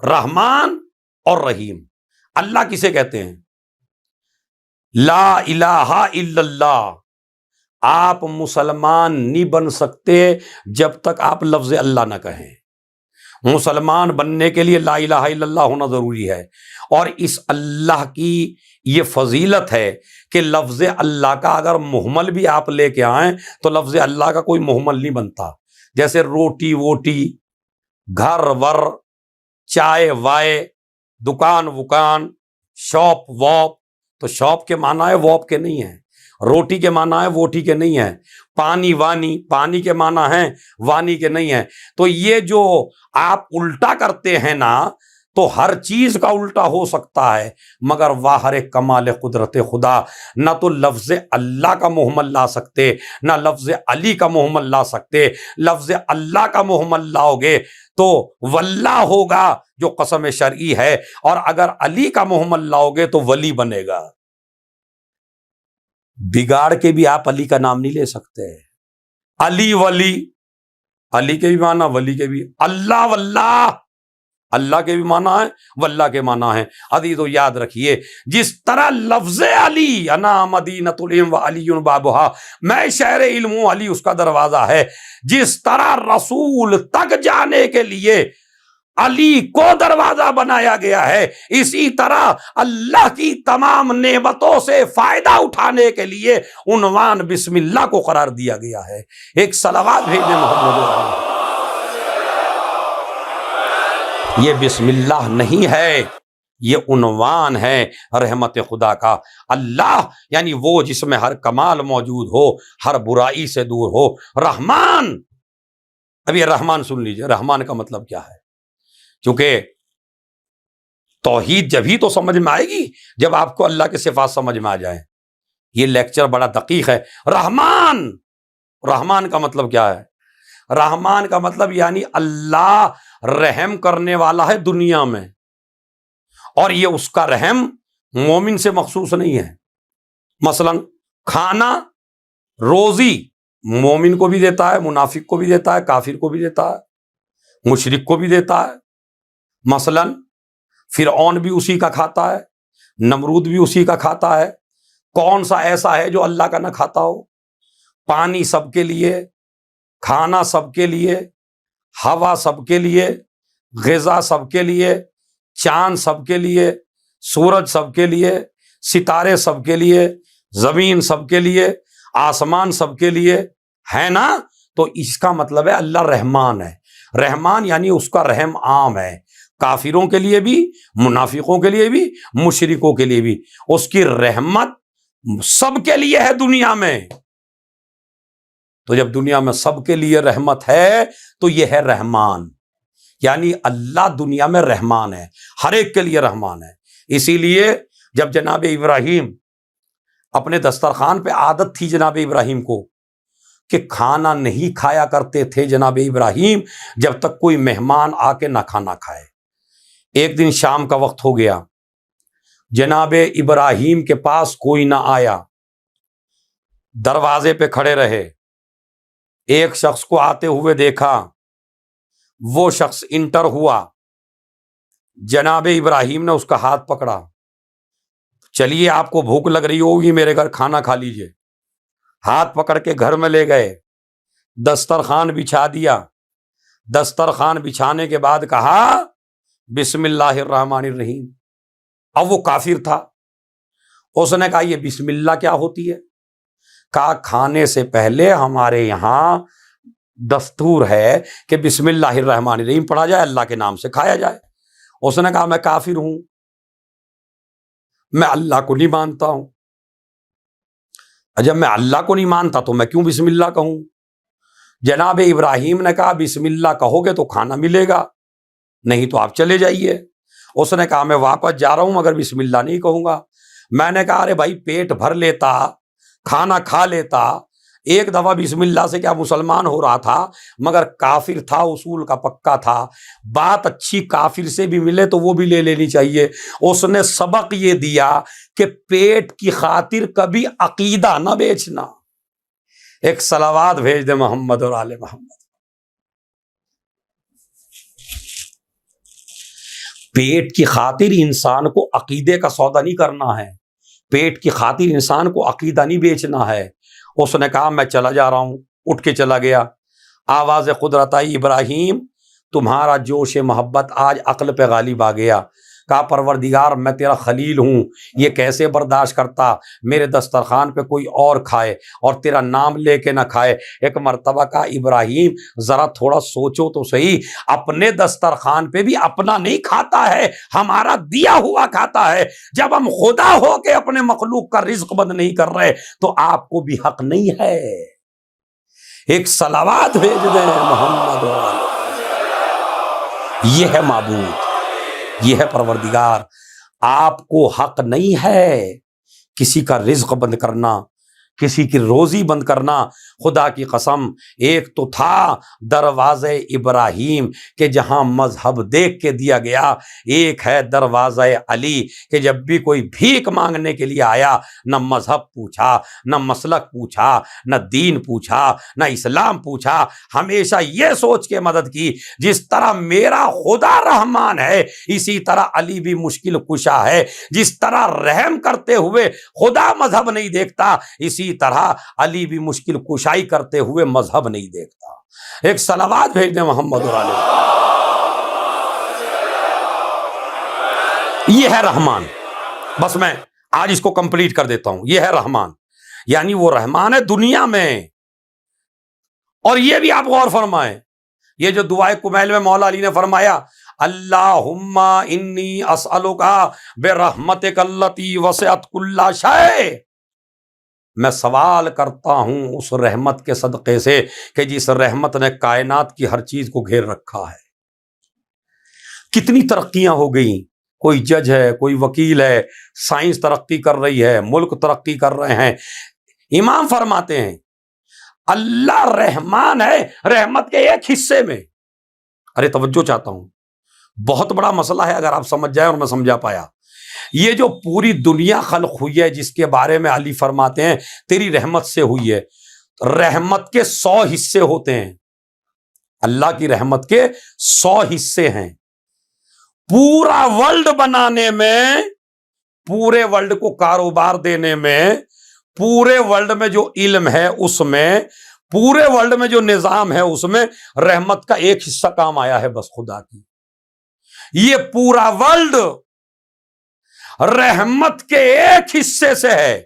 Speaker 1: رحمان اور رحیم۔ اللہ کسے کہتے ہیں؟ لا الہ الا اللہ۔ آپ مسلمان نہیں بن سکتے جب تک آپ لفظ اللہ نہ کہیں۔ مسلمان بننے کے لیے لا الہ الا اللہ ہونا ضروری ہے، اور اس اللہ کی یہ فضیلت ہے کہ لفظ اللہ کا اگر محمل بھی آپ لے کے آئیں تو لفظ اللہ کا کوئی محمل نہیں بنتا۔ جیسے روٹی ووٹی، گھر ور، چائے وائے، دکان وکان، شاپ واپ، تو شاپ کے معنی ہے واپ کے نہیں ہیں، روٹی کے معنی ہے ووٹی کے نہیں ہیں، پانی وانی، پانی کے معنی ہیں وانی کے نہیں ہیں۔ تو یہ جو آپ الٹا کرتے ہیں نا، تو ہر چیز کا الٹا ہو سکتا ہے، مگر واہر کمال قدرت خدا نہ تو لفظ اللہ کا محمل لا سکتے نہ لفظ علی کا محمل لا سکتے۔ لفظ اللہ کا محمل لاؤ گے تو واللہ ہوگا جو قسم شرعی ہے، اور اگر علی کا محمل لاؤ گے تو ولی بنے گا۔ بگاڑ کے بھی آپ علی کا نام نہیں لے سکتے۔ علی ولی، علی کے بھی معنی ولی کے بھی، اللہ واللہ، اللہ کے بھی معنی ہے واللہ کے معنی ہیں۔ عزیزو یاد رکھیے، جس طرح لفظ علی انا مدینۃ العلم و علی بابھا، میں شہر علم ہوں، علی اس کا دروازہ ہے، جس طرح رسول تک جانے کے لیے علی کو دروازہ بنایا گیا ہے، اسی طرح اللہ کی تمام نعمتوں سے فائدہ اٹھانے کے لیے عنوان بسم اللہ کو قرار دیا گیا ہے۔ ایک صلوات بھیجیں محمد۔ یہ بسم اللہ نہیں ہے، یہ عنوان ہے رحمت خدا کا۔ اللہ یعنی وہ جس میں ہر کمال موجود ہو، ہر برائی سے دور ہو۔ رحمان، اب یہ رحمان سن لیجئے، رحمان کا مطلب کیا ہے؟ کیونکہ توحید جب ہی تو سمجھ میں آئے گی جب آپ کو اللہ کے صفات سمجھ میں آ جائیں۔ یہ لیکچر بڑا دقیق ہے۔ رحمان، رحمان کا مطلب کیا ہے؟ رحمان کا مطلب یعنی اللہ رحم کرنے والا ہے دنیا میں، اور یہ اس کا رحم مومن سے مخصوص نہیں ہے۔ مثلا کھانا، روزی مومن کو بھی دیتا ہے، منافق کو بھی دیتا ہے، کافر کو بھی دیتا ہے، مشرک کو بھی دیتا ہے۔ مثلا فرعون بھی اسی کا کھاتا ہے، نمرود بھی اسی کا کھاتا ہے۔ کون سا ایسا ہے جو اللہ کا نہ کھاتا ہو؟ پانی سب کے لیے، کھانا سب کے لیے، ہوا سب کے لیے، غذا سب کے لیے، چاند سب کے لیے، سورج سب کے لیے، ستارے سب کے لیے، زمین سب کے لیے، آسمان سب کے لیے ہے نا؟ تو اس کا مطلب ہے اللہ رحمان ہے۔ رحمان یعنی اس کا رحم عام ہے، کافروں کے لیے بھی، منافقوں کے لیے بھی، مشرکوں کے لیے بھی۔ اس کی رحمت سب کے لیے ہے دنیا میں۔ تو جب دنیا میں سب کے لیے رحمت ہے تو یہ ہے رحمان، یعنی اللہ دنیا میں رحمان ہے، ہر ایک کے لیے رحمان ہے۔ اسی لیے جب جناب ابراہیم اپنے دسترخوان پہ عادت تھی جناب ابراہیم کو کہ کھانا نہیں کھایا کرتے تھے جناب ابراہیم جب تک کوئی مہمان آ کے نہ کھانا کھائے۔ ایک دن شام کا وقت ہو گیا، جناب ابراہیم کے پاس کوئی نہ آیا، دروازے پہ کھڑے رہے۔ ایک شخص کو آتے ہوئے دیکھا، وہ شخص انٹر ہوا، جناب ابراہیم نے اس کا ہاتھ پکڑا، چلیے آپ کو بھوک لگ رہی ہوگی، میرے گھر کھانا کھا لیجئے۔ ہاتھ پکڑ کے گھر میں لے گئے، دسترخوان بچھا دیا۔ دسترخوان بچھانے کے بعد کہا بسم اللہ الرحمن الرحیم۔ اب وہ کافر تھا، اس نے کہا یہ بسم اللہ کیا ہوتی ہے؟ کہا کھانے سے پہلے ہمارے یہاں دستور ہے کہ بسم اللہ الرحمن الرحیم پڑھا جائے، اللہ کے نام سے کھایا جائے۔ اس نے کہا میں کافر ہوں، میں اللہ کو نہیں مانتا ہوں۔ جب میں اللہ کو نہیں مانتا تو میں کیوں بسم اللہ کہوں؟ جناب ابراہیم نے کہا بسم اللہ کہو گے تو کھانا ملے گا، نہیں تو آپ چلے جائیے۔ اس نے کہا میں واپس جا رہا ہوں مگر بسم اللہ نہیں کہوں گا۔ میں نے کہا ارے بھائی پیٹ بھر لیتا، کھانا کھا لیتا، ایک دفعہ بسم اللہ سے کیا مسلمان ہو رہا تھا، مگر کافر تھا، اصول کا پکا تھا۔ بات اچھی کافر سے بھی ملے تو وہ بھی لے لینی چاہیے۔ اس نے سبق یہ دیا کہ پیٹ کی خاطر کبھی عقیدہ نہ بیچنا۔ ایک صلوات بھیج دے محمد اور آل محمد۔ پیٹ کی خاطر انسان کو عقیدے کا سودا نہیں کرنا ہے، پیٹ کی خاطر انسان کو عقیدہ نہیں بیچنا ہے۔ اس نے کہا میں چلا جا رہا ہوں، اٹھ کے چلا گیا۔ آواز قدرت آئی ابراہیم تمہارا جوش محبت آج عقل پہ غالب آ گیا۔ کہا پروردگار میں تیرا خلیل ہوں، یہ کیسے برداشت کرتا میرے دسترخوان پہ کوئی اور کھائے اور تیرا نام لے کے نہ کھائے۔ ایک مرتبہ کہا ابراہیم ذرا تھوڑا سوچو تو صحیح، اپنے دسترخوان پہ بھی اپنا نہیں کھاتا ہے، ہمارا دیا ہوا کھاتا ہے۔ جب ہم خدا ہو کے اپنے مخلوق کا رزق بند نہیں کر رہے تو آپ کو بھی حق نہیں ہے۔ ایک صلوات بھیج دیں محمد۔ یہ ہے معبود، یہ ہے پروردگار۔ آپ کو حق نہیں ہے کسی کا رزق بند کرنا، کسی کی روزی بند کرنا، خدا کی قسم ایک تو تھا دروازے ابراہیم کہ جہاں مذہب دیکھ کے دیا گیا، ایک ہے دروازہ علی کہ جب بھی کوئی بھیک مانگنے کے لیے آیا نہ مذہب پوچھا، نہ مسلک پوچھا، نہ دین پوچھا، نہ اسلام پوچھا، ہمیشہ یہ سوچ کے مدد کی جس طرح میرا خدا رحمان ہے اسی طرح علی بھی مشکل کشا ہے، جس طرح رحم کرتے ہوئے خدا مذہب نہیں دیکھتا اسی طرح علی بھی مشکل کشائی کرتے ہوئے مذہب نہیں دیکھتا۔ ایک صلوات بھیج دیں محمد علیہ۔ یہ ہے رحمان، بس میں آج اس کو کمپلیٹ کر دیتا ہوں۔ یہ ہے رحمان، یعنی وہ رحمان ہے دنیا میں۔ اور یہ بھی آپ غور فرمائیں، یہ جو دعائے کمیل میں مولا علی نے فرمایا اللہم انی اسألک برحمتک التی وسعت کل شیء، میں سوال کرتا ہوں اس رحمت کے صدقے سے کہ جس رحمت نے کائنات کی ہر چیز کو گھیر رکھا ہے۔ کتنی ترقیاں ہو گئیں، کوئی جج ہے، کوئی وکیل ہے، سائنس ترقی کر رہی ہے، ملک ترقی کر رہے ہیں۔ امام فرماتے ہیں اللہ رحمان ہے رحمت کے ایک حصے میں۔ ارے توجہ چاہتا ہوں، بہت بڑا مسئلہ ہے اگر آپ سمجھ جائیں اور میں سمجھا پایا۔ یہ جو پوری دنیا خلق ہوئی ہے جس کے بارے میں علی فرماتے ہیں تیری رحمت سے ہوئی ہے، رحمت کے 100 حصے ہوتے ہیں، اللہ کی رحمت کے 100 حصے ہیں۔ پورا ورلڈ بنانے میں، پورے ورلڈ کو کاروبار دینے میں، پورے ورلڈ میں جو علم ہے اس میں، پورے ورلڈ میں جو نظام ہے اس میں رحمت کا ایک حصہ کام آیا ہے بس خدا کی۔ یہ پورا ورلڈ رحمت کے ایک حصے سے ہے،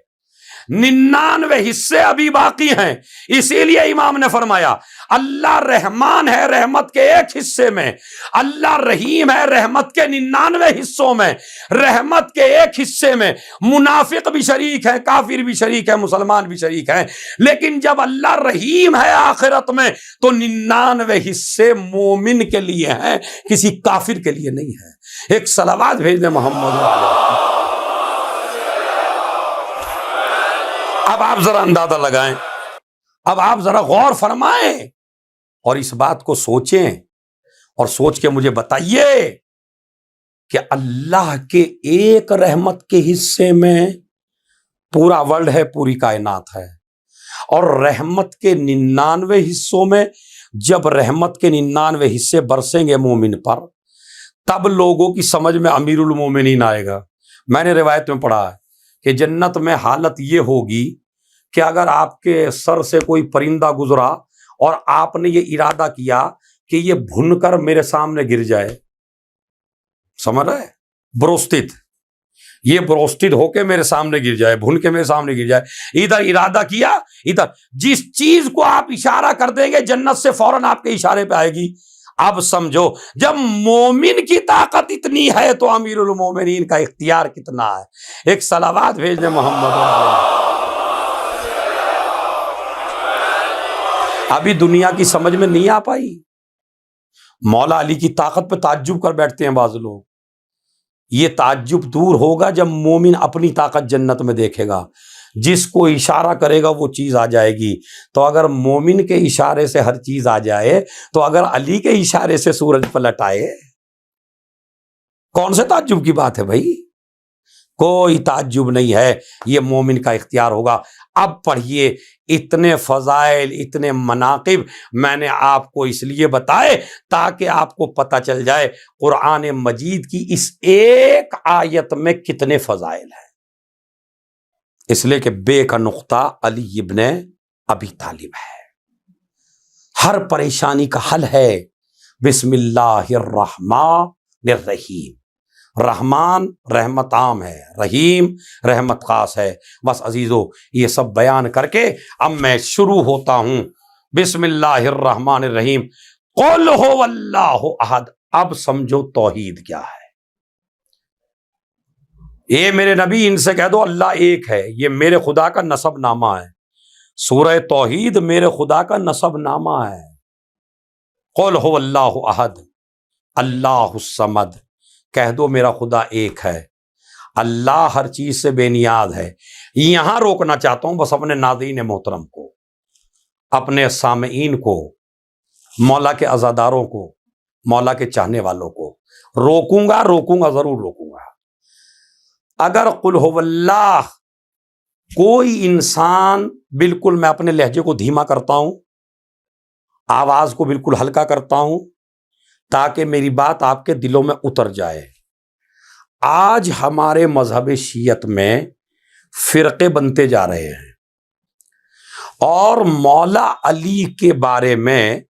Speaker 1: 99 حصے ابھی باقی ہیں۔ اسی لیے امام نے فرمایا اللہ رحمان ہے رحمت کے ایک حصے میں، اللہ رحیم ہے رحمت کے 99 حصوں میں۔ رحمت کے ایک حصے میں منافق بھی شریک ہے، کافر بھی شریک ہے، مسلمان بھی شریک ہیں، لیکن جب اللہ رحیم ہے آخرت میں تو 99 حصے مومن کے لیے ہیں، کسی کافر کے لیے نہیں ہے۔ ایک صلوات بھیج دیں محمد علیہ۔ اب آپ ذرا اندازہ لگائیں، اب آپ ذرا غور فرمائیں اور اس بات کو سوچیں اور سوچ کے مجھے بتائیے کہ اللہ کے ایک رحمت کے حصے میں پورا ورلڈ ہے، پوری کائنات ہے، اور رحمت کے 99 حصوں میں جب رحمت کے 99 حصے برسیں گے مومن پر تب لوگوں کی سمجھ میں امیر المومنین آئے گا۔ میں نے روایت میں پڑھا ہے کہ جنت میں حالت یہ ہوگی کہ اگر آپ کے سر سے کوئی پرندہ گزرا اور آپ نے یہ ارادہ کیا کہ یہ بھن کر میرے سامنے گر جائے، سمجھ رہے، بروسٹڈ، یہ بروسٹڈ ہو کے میرے سامنے گر جائے، بھن کے میرے سامنے گر جائے، ادھر ارادہ کیا، ادھر جس چیز کو آپ اشارہ کر دیں گے جنت سے فوراً آپ کے اشارے پہ آئے گی۔ اب سمجھو جب مومن کی طاقت اتنی ہے تو امیر المومنین کا اختیار کتنا ہے۔ ایک صلوات بھیج دیں محمد۔ ابھی دنیا کی سمجھ میں نہیں آ پائی، مولا علی کی طاقت پہ تعجب کر بیٹھتے ہیں بعض لوگ۔ یہ تعجب دور ہوگا جب مومن اپنی طاقت جنت میں دیکھے گا، جس کو اشارہ کرے گا وہ چیز آ جائے گی۔ تو اگر مومن کے اشارے سے ہر چیز آ جائے تو اگر علی کے اشارے سے سورج پلٹ آئے، کون سے تعجب کی بات ہے بھائی؟ کوئی تعجب نہیں ہے، یہ مومن کا اختیار ہوگا۔ اب پڑھیے، اتنے فضائل، اتنے مناقب میں نے آپ کو اس لیے بتائے تاکہ آپ کو پتہ چل جائے قرآن مجید کی اس ایک آیت میں کتنے فضائل ہیں۔ اس لیے کہ بے کا نقطہ علی ابن ابی طالب ہے، ہر پریشانی کا حل ہے۔ بسم اللہ الرحمن الرحیم، رحمان رحمت عام ہے، رحیم رحمت خاص ہے۔ بس عزیزو یہ سب بیان کر کے اب میں شروع ہوتا ہوں۔ بسم اللہ الرحمن الرحیم، قل هو اللہ احد۔ اب سمجھو توحید کیا ہے۔ اے میرے نبی ان سے کہہ دو اللہ ایک ہے، یہ میرے خدا کا نسب نامہ ہے۔ سورہ توحید میرے خدا کا نسب نامہ ہے۔ قل هو اللہ احد اللہ الصمد، کہہ دو میرا خدا ایک ہے، اللہ ہر چیز سے بے نیاز ہے۔ یہاں روکنا چاہتا ہوں بس اپنے ناظرین محترم کو، اپنے سامعین کو، مولا کے عزاداروں کو، مولا کے چاہنے والوں کو روکوں گا ضرور روکوں گا۔ اگر قل هو اللہ کوئی انسان، بالکل میں اپنے لہجے کو دھیما کرتا ہوں، آواز کو بالکل ہلکا کرتا ہوں تاکہ میری بات آپ کے دلوں میں اتر جائے۔ آج ہمارے مذہب شیعت میں فرقے بنتے جا رہے ہیں اور مولا علی کے بارے میں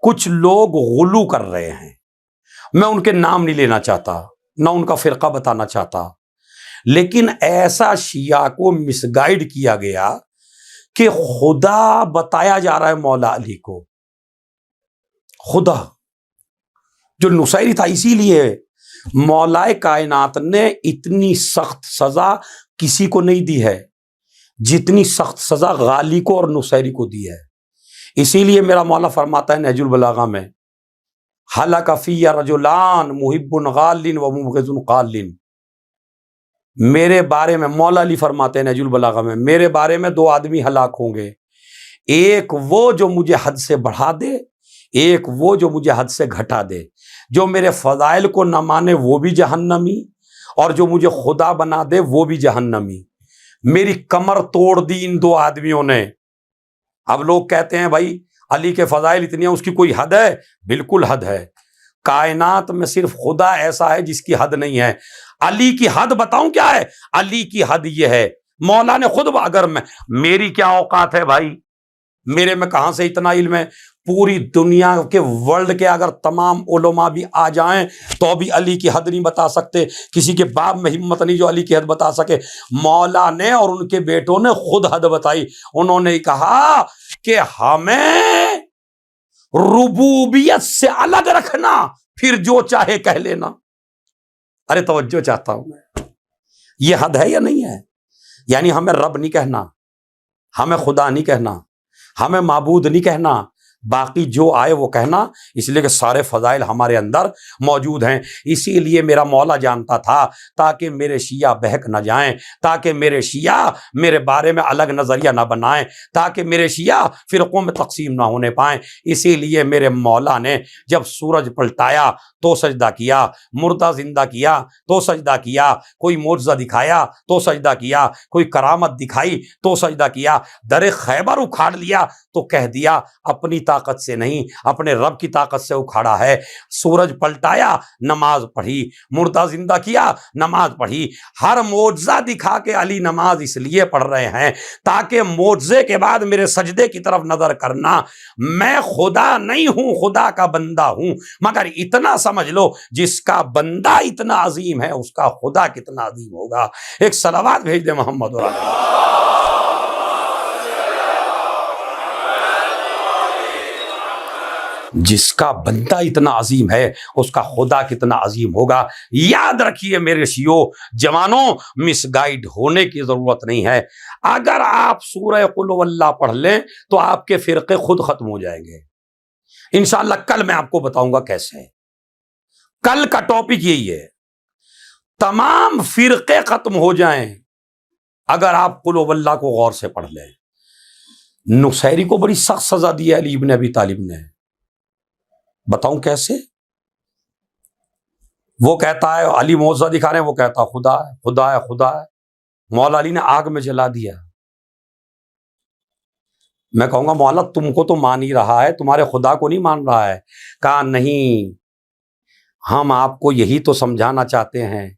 Speaker 1: کچھ لوگ غلو کر رہے ہیں۔ میں ان کے نام نہیں لینا چاہتا، نہ ان کا فرقہ بتانا چاہتا، لیکن ایسا شیعہ کو مس گائیڈ کیا گیا کہ خدا بتایا جا رہا ہے مولا علی کو، خدا جو نصیری تھا۔ اسی لیے مولا کائنات نے اتنی سخت سزا کسی کو نہیں دی ہے جتنی سخت سزا غالی کو اور نصیری کو دی ہے۔ اسی لیے میرا مولا فرماتا ہے نہج البلاغہ میں، ہلک فی رجلان محب غال و مبغض قال۔ میرے بارے میں مولا علی فرماتے ہیں نہج البلاغہ میں، میرے بارے میں دو آدمی ہلاک ہوں گے، ایک وہ جو مجھے حد سے بڑھا دے، ایک وہ جو مجھے حد سے گھٹا دے۔ جو میرے فضائل کو نہ مانے وہ بھی جہنمی، اور جو مجھے خدا بنا دے وہ بھی جہنمی۔ میری کمر توڑ دی ان دو آدمیوں نے۔ اب لوگ کہتے ہیں بھائی علی کے فضائل اتنی ہیں، اس کی کوئی حد ہے؟ بالکل حد ہے۔ کائنات میں صرف خدا ایسا ہے جس کی حد نہیں ہے۔ علی کی حد بتاؤں کیا ہے؟ علی کی حد یہ ہے، مولا نے خود، اگر میری کیا اوقات ہے بھائی، میرے میں کہاں سے اتنا علم ہے؟ پوری دنیا کے ورلڈ کے اگر تمام علماء بھی آ جائیں تو بھی علی کی حد نہیں بتا سکتے۔ کسی کے باپ میں ہمت نہیں جو علی کی حد بتا سکے۔ مولا نے اور ان کے بیٹوں نے خود حد بتائی۔ انہوں نے کہا کہ ہمیں ربوبیت سے الگ رکھنا، پھر جو چاہے کہہ لینا۔ ارے توجہ چاہتا ہوں میں، یہ حد ہے یا نہیں ہے؟ یعنی ہمیں رب نہیں کہنا، ہمیں خدا نہیں کہنا، ہمیں معبود نہیں کہنا، باقی جو آئے وہ کہنا، اس لیے کہ سارے فضائل ہمارے اندر موجود ہیں۔ اسی لیے میرا مولا جانتا تھا تاکہ میرے شیعہ بہک نہ جائیں، تاکہ میرے شیعہ میرے بارے میں الگ نظریہ نہ بنائیں، تاکہ میرے شیعہ فرقوں میں تقسیم نہ ہونے پائیں۔ اسی لیے میرے مولا نے جب سورج پلٹایا تو سجدہ کیا، مردہ زندہ کیا تو سجدہ کیا، کوئی معجزہ دکھایا تو سجدہ کیا، کوئی کرامت دکھائی تو سجدہ کیا، در خیبر اکھاڑ لیا تو کہہ دیا اپنی طاقت سے نہیں، اپنے رب کی طاقت سے اکھاڑا ہے۔ سورج پلٹایا، نماز پڑھی، مردہ زندہ کیا، نماز پڑھی۔ ہر معجزہ دکھا کے علی نماز اس لیے پڑھ رہے ہیں تاکہ معجزے کے بعد میرے سجدے کی طرف نظر کرنا۔ میں خدا نہیں ہوں، خدا کا بندہ ہوں، مگر اتنا سمجھ لو جس کا بندہ اتنا عظیم ہے اس کا خدا کتنا عظیم ہوگا۔ ایک صلوات بھیج دے محمد اور جس کا بندہ اتنا عظیم ہے اس کا خدا کتنا عظیم ہوگا۔ یاد رکھیے میرے شیعو جوانوں، مس گائیڈ ہونے کی ضرورت نہیں ہے۔ اگر آپ سورہ قل هو اللہ پڑھ لیں تو آپ کے فرقے خود ختم ہو جائیں گے انشاءاللہ۔ کل میں آپ کو بتاؤں گا کیسے۔ کل کا ٹاپک یہی ہے، تمام فرقے ختم ہو جائیں اگر آپ قل هو اللہ کو غور سے پڑھ لیں۔ نصیری کو بڑی سخت سزا دی ہے علی ابن ابی طالب نے، بتاؤں کیسے؟ وہ کہتا ہے علی معجزہ دکھا رہے ہیں، وہ کہتا ہے خدا ہے، خدا ہے، خدا ہے۔ مولا علی نے آگ میں جلا دیا۔ میں کہوں گا مولا تم کو تو مان ہی رہا ہے، تمہارے خدا کو نہیں مان رہا ہے۔ کہا نہیں، ہم آپ کو یہی تو سمجھانا چاہتے ہیں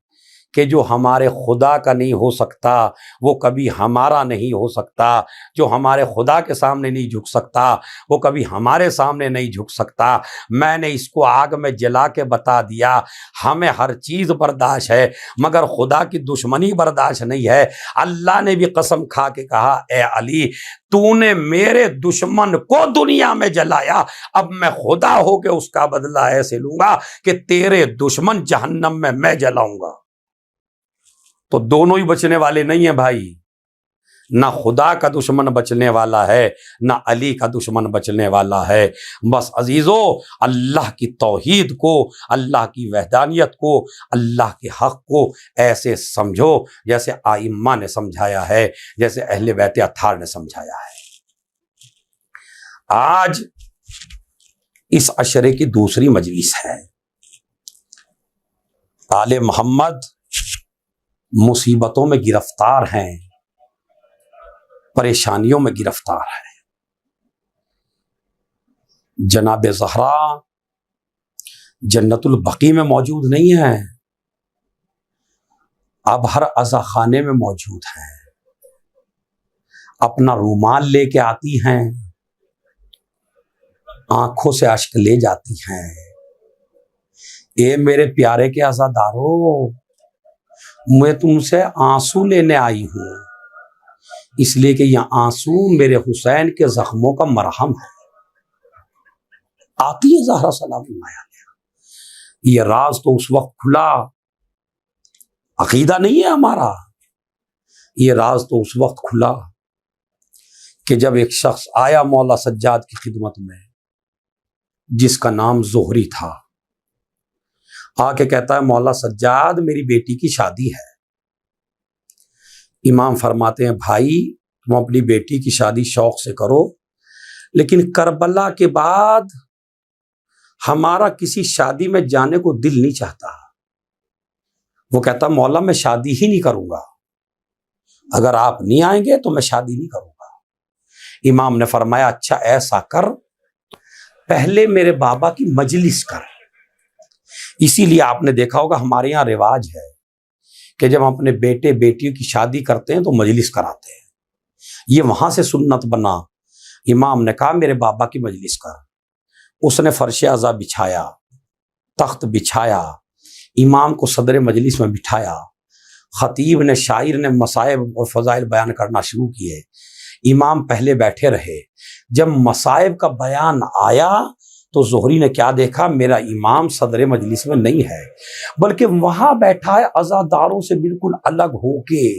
Speaker 1: کہ جو ہمارے خدا کا نہیں ہو سکتا وہ کبھی ہمارا نہیں ہو سکتا، جو ہمارے خدا کے سامنے نہیں جھک سکتا وہ کبھی ہمارے سامنے نہیں جھک سکتا۔ میں نے اس کو آگ میں جلا کے بتا دیا، ہمیں ہر چیز برداشت ہے مگر خدا کی دشمنی برداشت نہیں ہے۔ اللہ نے بھی قسم کھا کے کہا اے علی تو نے میرے دشمن کو دنیا میں جلایا، اب میں خدا ہو کے اس کا بدلہ ایسے لوں گا کہ تیرے دشمن جہنم میں جلاؤں گا۔ تو دونوں ہی بچنے والے نہیں ہیں بھائی۔ نہ خدا کا دشمن بچنے والا ہے، نہ علی کا دشمن بچنے والا ہے۔ بس عزیزو، اللہ کی توحید کو، اللہ کی وحدانیت کو، اللہ کے حق کو ایسے سمجھو جیسے ائمہ نے سمجھایا ہے، جیسے اہل بیت اطہار نے سمجھایا ہے۔ آج اس عشرے کی دوسری مجلس ہے۔ آل محمد مصیبتوں میں گرفتار ہیں، پریشانیوں میں گرفتار ہیں۔ جناب زہرا جنت البقیع میں موجود نہیں ہے، اب ہر عزا خانے میں موجود ہیں، اپنا رومال لے کے آتی ہیں، آنکھوں سے اشک لے جاتی ہیں۔ اے میرے پیارے کے عزادارو، میں تم سے آنسو لینے آئی ہوں، اس لیے کہ یہ آنسو میرے حسین کے زخموں کا مرہم ہے۔ آتی ہے زہرا سلام اللہ علیہا۔ یہ راز تو اس وقت کھلا، عقیدہ نہیں ہے ہمارا، یہ راز تو اس وقت کھلا کہ جب ایک شخص آیا مولا سجاد کی خدمت میں، جس کا نام زہری تھا، آ کے کہتا ہے مولا سجاد میری بیٹی کی شادی ہے۔ امام فرماتے ہیں بھائی تم اپنی بیٹی کی شادی شوق سے کرو، لیکن کربلا کے بعد ہمارا کسی شادی میں جانے کو دل نہیں چاہتا۔ وہ کہتا مولا میں شادی ہی نہیں کروں گا، اگر آپ نہیں آئیں گے تو میں شادی نہیں کروں گا۔ امام نے فرمایا اچھا ایسا کر، پہلے میرے بابا کی مجلس کر۔ اسی لیے آپ نے دیکھا ہوگا ہمارے یہاں رواج ہے کہ جب ہم اپنے بیٹے بیٹیوں کی شادی کرتے ہیں تو مجلس کراتے ہیں، یہ وہاں سے سنت بنا۔ امام نے کہا میرے بابا کی مجلس کر، اس نے فرش عزا بچھایا، تخت بچھایا، امام کو صدر مجلس میں بٹھایا، خطیب نے شاعر نے مصائب اور فضائل بیان کرنا شروع کیے، امام پہلے بیٹھے رہے۔ جب مصائب کا بیان آیا تو زہری نے کیا دیکھا، میرا امام صدر مجلس میں نہیں ہے بلکہ وہاں بیٹھا ہے عزاداروں سے بالکل الگ ہو کے،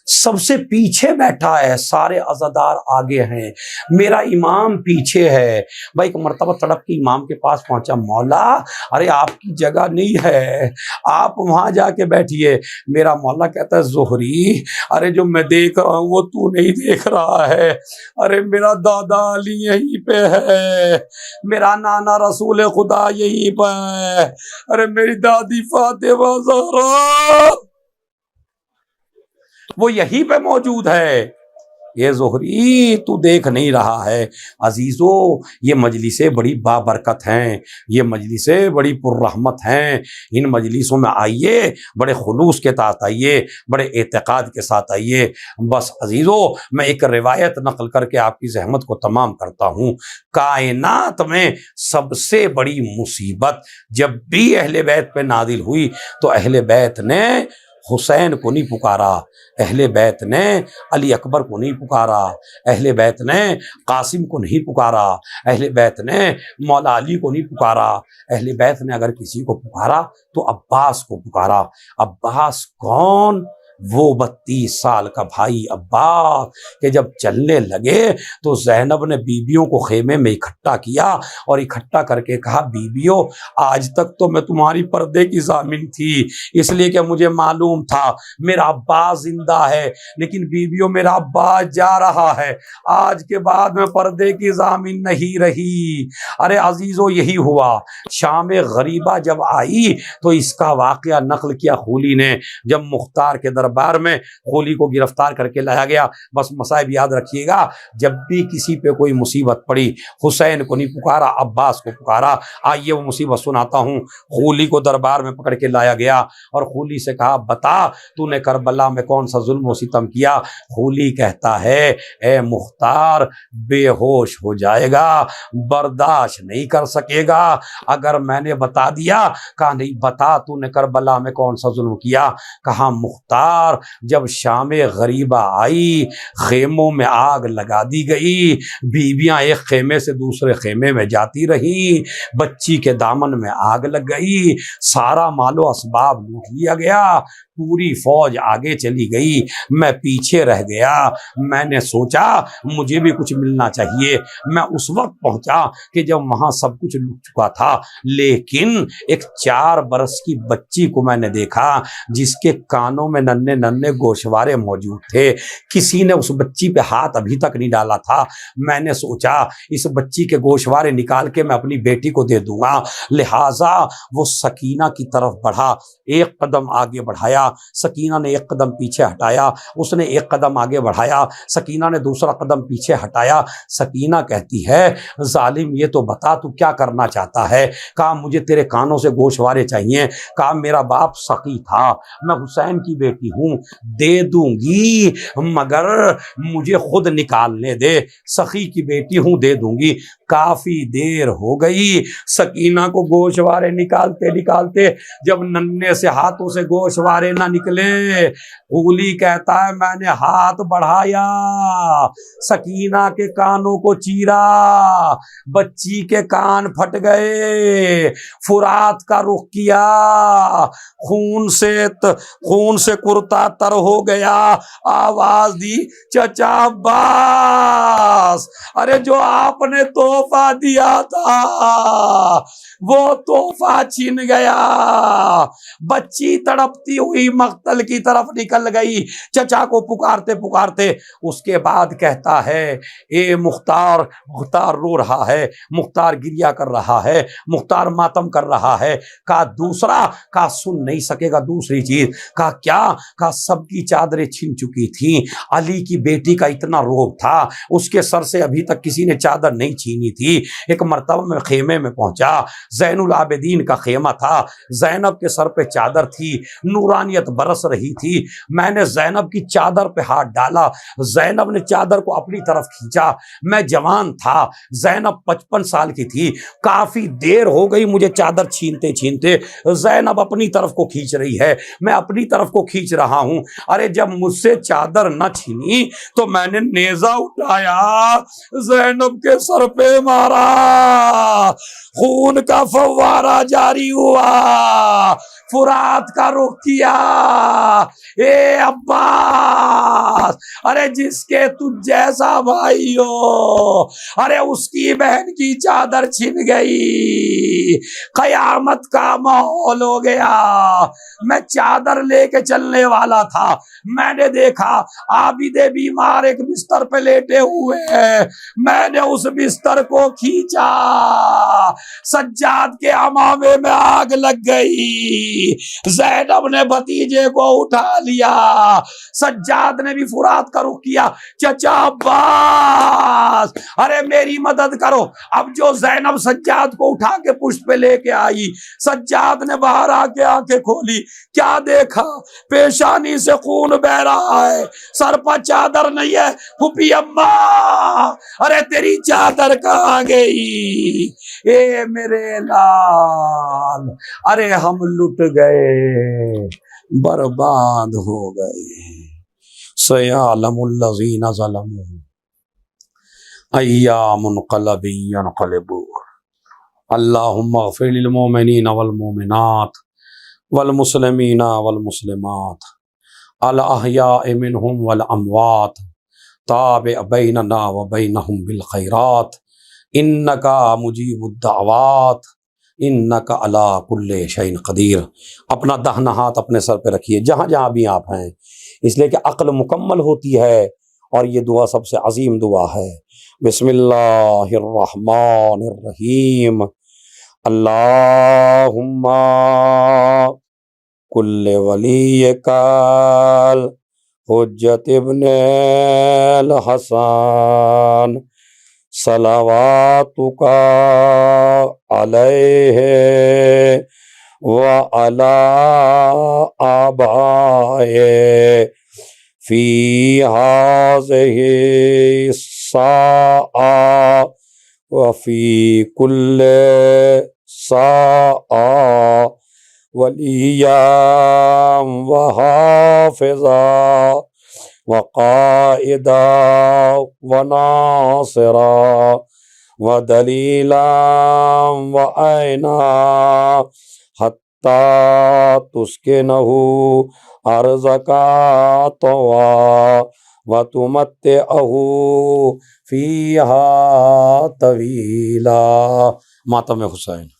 Speaker 1: سب سے پیچھے بیٹھا ہے، سارے عزادار آگے ہیں، میرا امام پیچھے ہے۔ بھائی ایک مرتبہ تڑپ کے امام کے پاس پہنچا، مولا ارے آپ کی جگہ نہیں ہے، آپ وہاں جا کے بیٹھیے۔ میرا مولا کہتا ہے زہری ارے جو میں دیکھ رہا ہوں وہ تو نہیں دیکھ رہا ہے، ارے میرا دادا علی یہیں پہ ہے، میرا نانا رسول خدا یہیں پہ ہے، ارے میری دادی فاطمہ زہرا وہ یہیں پہ موجود ہے۔ یہ زہری تو دیکھ نہیں رہا ہے۔ عزیزو یہ مجلسیں بڑی بابرکت ہیں، یہ مجلسیں بڑی پررحمت ہیں، ان مجلسوں میں آئیے، بڑے خلوص کے ساتھ آئیے، بڑے اعتقاد کے ساتھ آئیے۔ بس عزیزو میں ایک روایت نقل کر کے آپ کی زحمت کو تمام کرتا ہوں۔ کائنات میں سب سے بڑی مصیبت جب بھی اہل بیت پہ نازل ہوئی تو اہل بیت نے حسین کو نہیں پکارا، اہل بیت نے علی اکبر کو نہیں پکارا، اہل بیت نے قاسم کو نہیں پکارا، اہل بیت نے مولا علی کو نہیں پکارا، اہل بیت نے اگر کسی کو پکارا تو عباس کو پکارا۔ عباس کون؟ وہ 32 سال کا بھائی عباس کہ جب چلنے لگے تو زینب نے بیبیوں کو خیمے میں اکٹھا کیا اور اکٹھا کر کے کہا بیبیوں آج تک تو میں تمہاری پردے کی ضامن تھی، اس لیے کہ مجھے معلوم تھا میرا عباس زندہ ہے، لیکن بیبیوں میرا عباس جا رہا ہے، آج کے بعد میں پردے کی ضامن نہیں رہی۔ ارے عزیزو یہی ہوا، شام غریبہ جب آئی تو اس کا واقعہ نقل کیا خولی نے، جب مختار کے دربار میں خولی کو گرفتار کر کے لایا گیا۔ بس مصائب یاد رکھیے گا، جب بھی کسی پہ کوئی مصیبت پڑی حسین کو نہیں پکارا، عباس کو پکارا۔ آئیے وہ مصیبت سناتا ہوں۔ خولی کو دربار میں پکڑ کے لایا گیا اور خولی سے کہا بتا تو نے کربلا میں کون سا ظلم و ستم کیا؟ خولی کہتا ہے اے مختار بے ہوش ہو جائے گا، برداشت نہیں کر سکے گا اگر میں نے بتا دیا۔ کہا نہیں بتا تو نے کربلا میں کون سا ظلم کیا؟ کہا مختار جب شام غریبہ آئی خیموں میں آگ لگا دی گئی، بیویاں ایک خیمے سے دوسرے خیمے میں جاتی رہیں، بچی کے دامن میں آگ لگ گئی، سارا مال و اسباب لوٹ لیا گیا، پوری فوج آگے چلی گئی، میں پیچھے رہ گیا۔ میں نے سوچا مجھے بھی کچھ ملنا چاہیے۔ میں اس وقت پہنچا کہ جب وہاں سب کچھ لٹ چکا تھا، لیکن ایک 4 برس کی بچی کو میں نے دیکھا جس کے کانوں میں ننھے ننھے گوشوارے موجود تھے۔ کسی نے اس بچی پہ ہاتھ ابھی تک نہیں ڈالا تھا۔ میں نے سوچا اس بچی کے گوشوارے نکال کے میں اپنی بیٹی کو دے دوں گا، لہٰذا وہ سکینہ کی طرف بڑھا، 1 قدم آگے بڑھایا، سکینہ نے 1 قدم پیچھے ہٹایا، اس نے 1 قدم آگے بڑھایا، سکینہ نے دوسرا قدم پیچھے ہٹایا۔ سکینہ کہتی ہے ظالم یہ تو بتا تو کیا کرنا چاہتا ہے؟ کہا مجھے تیرے کانوں سے گوشوارے چاہیے۔ کہا میرا باپ سخی تھا، میں حسین کی بیٹی ہوں، دے دوں گی مگر مجھے خود نکالنے دے، سخی کی بیٹی ہوں دے دوں گی۔ کافی دیر ہو گئی، سکینہ کو گوشوارے نکالتے نکالتے جب ننھے سے ہاتھوں سے گوشوارے نہ نکلے، غولی کہتا ہے میں نے ہاتھ بڑھایا، سکینہ کے کانوں کو چیرا، بچی کے کان پھٹ گئے، فرات کا رخ کیا، خون سے کرتا تر ہو گیا، آواز دی چچا عباس، ارے جو آپ نے تحفہ دیا تھا وہ تحفہ چھن گیا۔ بچی تڑپتی ہوئی مقتل کی طرف نکل گئی، چچا کو پکارتے پکارتے۔ اس کے بعد کہتا ہے اے مختار، مختار رو رہا ہے، مختار گریہ کر رہا ہے، مختار ماتم کر رہا ہے۔ کہا دوسرا، کہا سن نہیں سکے گا دوسری چیز۔ کہا کیا؟ کہا سب کی چادریں چھن چکی تھیں، علی کی بیٹی کا اتنا روب تھا، اس کے سر سے ابھی تک کسی نے چادر نہیں چھینی تھی۔ ایک مرتبہ میں خیمے میں پہنچا، زین العابدین کا خیمہ تھا، زینب کے سر پہ چادر تھی، نورانیت برس رہی تھی۔ میں نے زینب کی چادر پہ ہاتھ ڈالا، زینب نے چادر کو اپنی طرف کھینچا۔ میں جوان تھا، زینب 55 سال کی تھی۔ کافی دیر ہو گئی مجھے چادر چھینتے چھینتے، زینب اپنی طرف کو کھینچ رہی ہے، میں اپنی طرف کو کھینچ رہا ہوں۔ ارے جب مجھ سے چادر نہ چھینی تو میں نے نیزہ اٹھایا، زینب کے سر پہ مارا، خون کا فوارہ جاری ہوا، فرات کا رخ کیا۔ اے عباس، ارے جس کے تجھ جیسا بھائی ہو، ارے اس کی بہن کی چادر چھن گئی، قیامت کا ماحول ہو گیا۔ میں چادر لے کے چلنے والا تھا، میں نے دیکھا عابد بیمار ایک بستر پہ لیٹے ہوئے ہیں، میں نے اس بستر کو کھینچا، سجاد کے عمامے میں آگ لگ گئی، زینب نے بھتیجے کو اٹھا لیا، سجاد نے بھی فرات کا رخ کیا، چچا عباس ارے میری مدد کرو۔ اب جو زینب سجاد کو اٹھا کے پشت پہ لے کے آئی، سجاد نے باہر آ کے آنکھیں کھولی، کیا دیکھا؟ پیشانی سے خون بہ رہا ہے، سر پر چادر نہیں ہے۔ پھوپھی اماں، ارے تیری چادر کہاں گئی؟ اے میرے لال، ارے ہم لٹ گئے، برباد ہو گئے۔ سیعلم الذین ظلموا ایام منقلب ینقلبون۔ اللہم اغفر للمؤمنین والمؤمنات والمسلمین والمسلمات الاحیاء منہم والاموات، تابع بیننا وبینہم بالخیرات، انکا مجیب الدعوات، انکا علی کل شیء قدیر۔ اپنا داہنا ہاتھ اپنے سر پہ رکھیے جہاں جہاں بھی آپ ہیں، اس لیے کہ عقل مکمل ہوتی ہے اور یہ دعا سب سے عظیم دعا ہے۔ بسم اللہ الرحمن الرحیم۔ اللہم کل ولیک حجت ابن الحسن صلواتک علیہ وعلی آبائہ فی ہذہ الساعہ وفی کل ساعہ ولییا وحافظا وقائدا وناصرا ودلیلا وعینا حتی تسکنہ ارضک طوعا وتمتعہ فیہا طویلا۔ ماتم حسین۔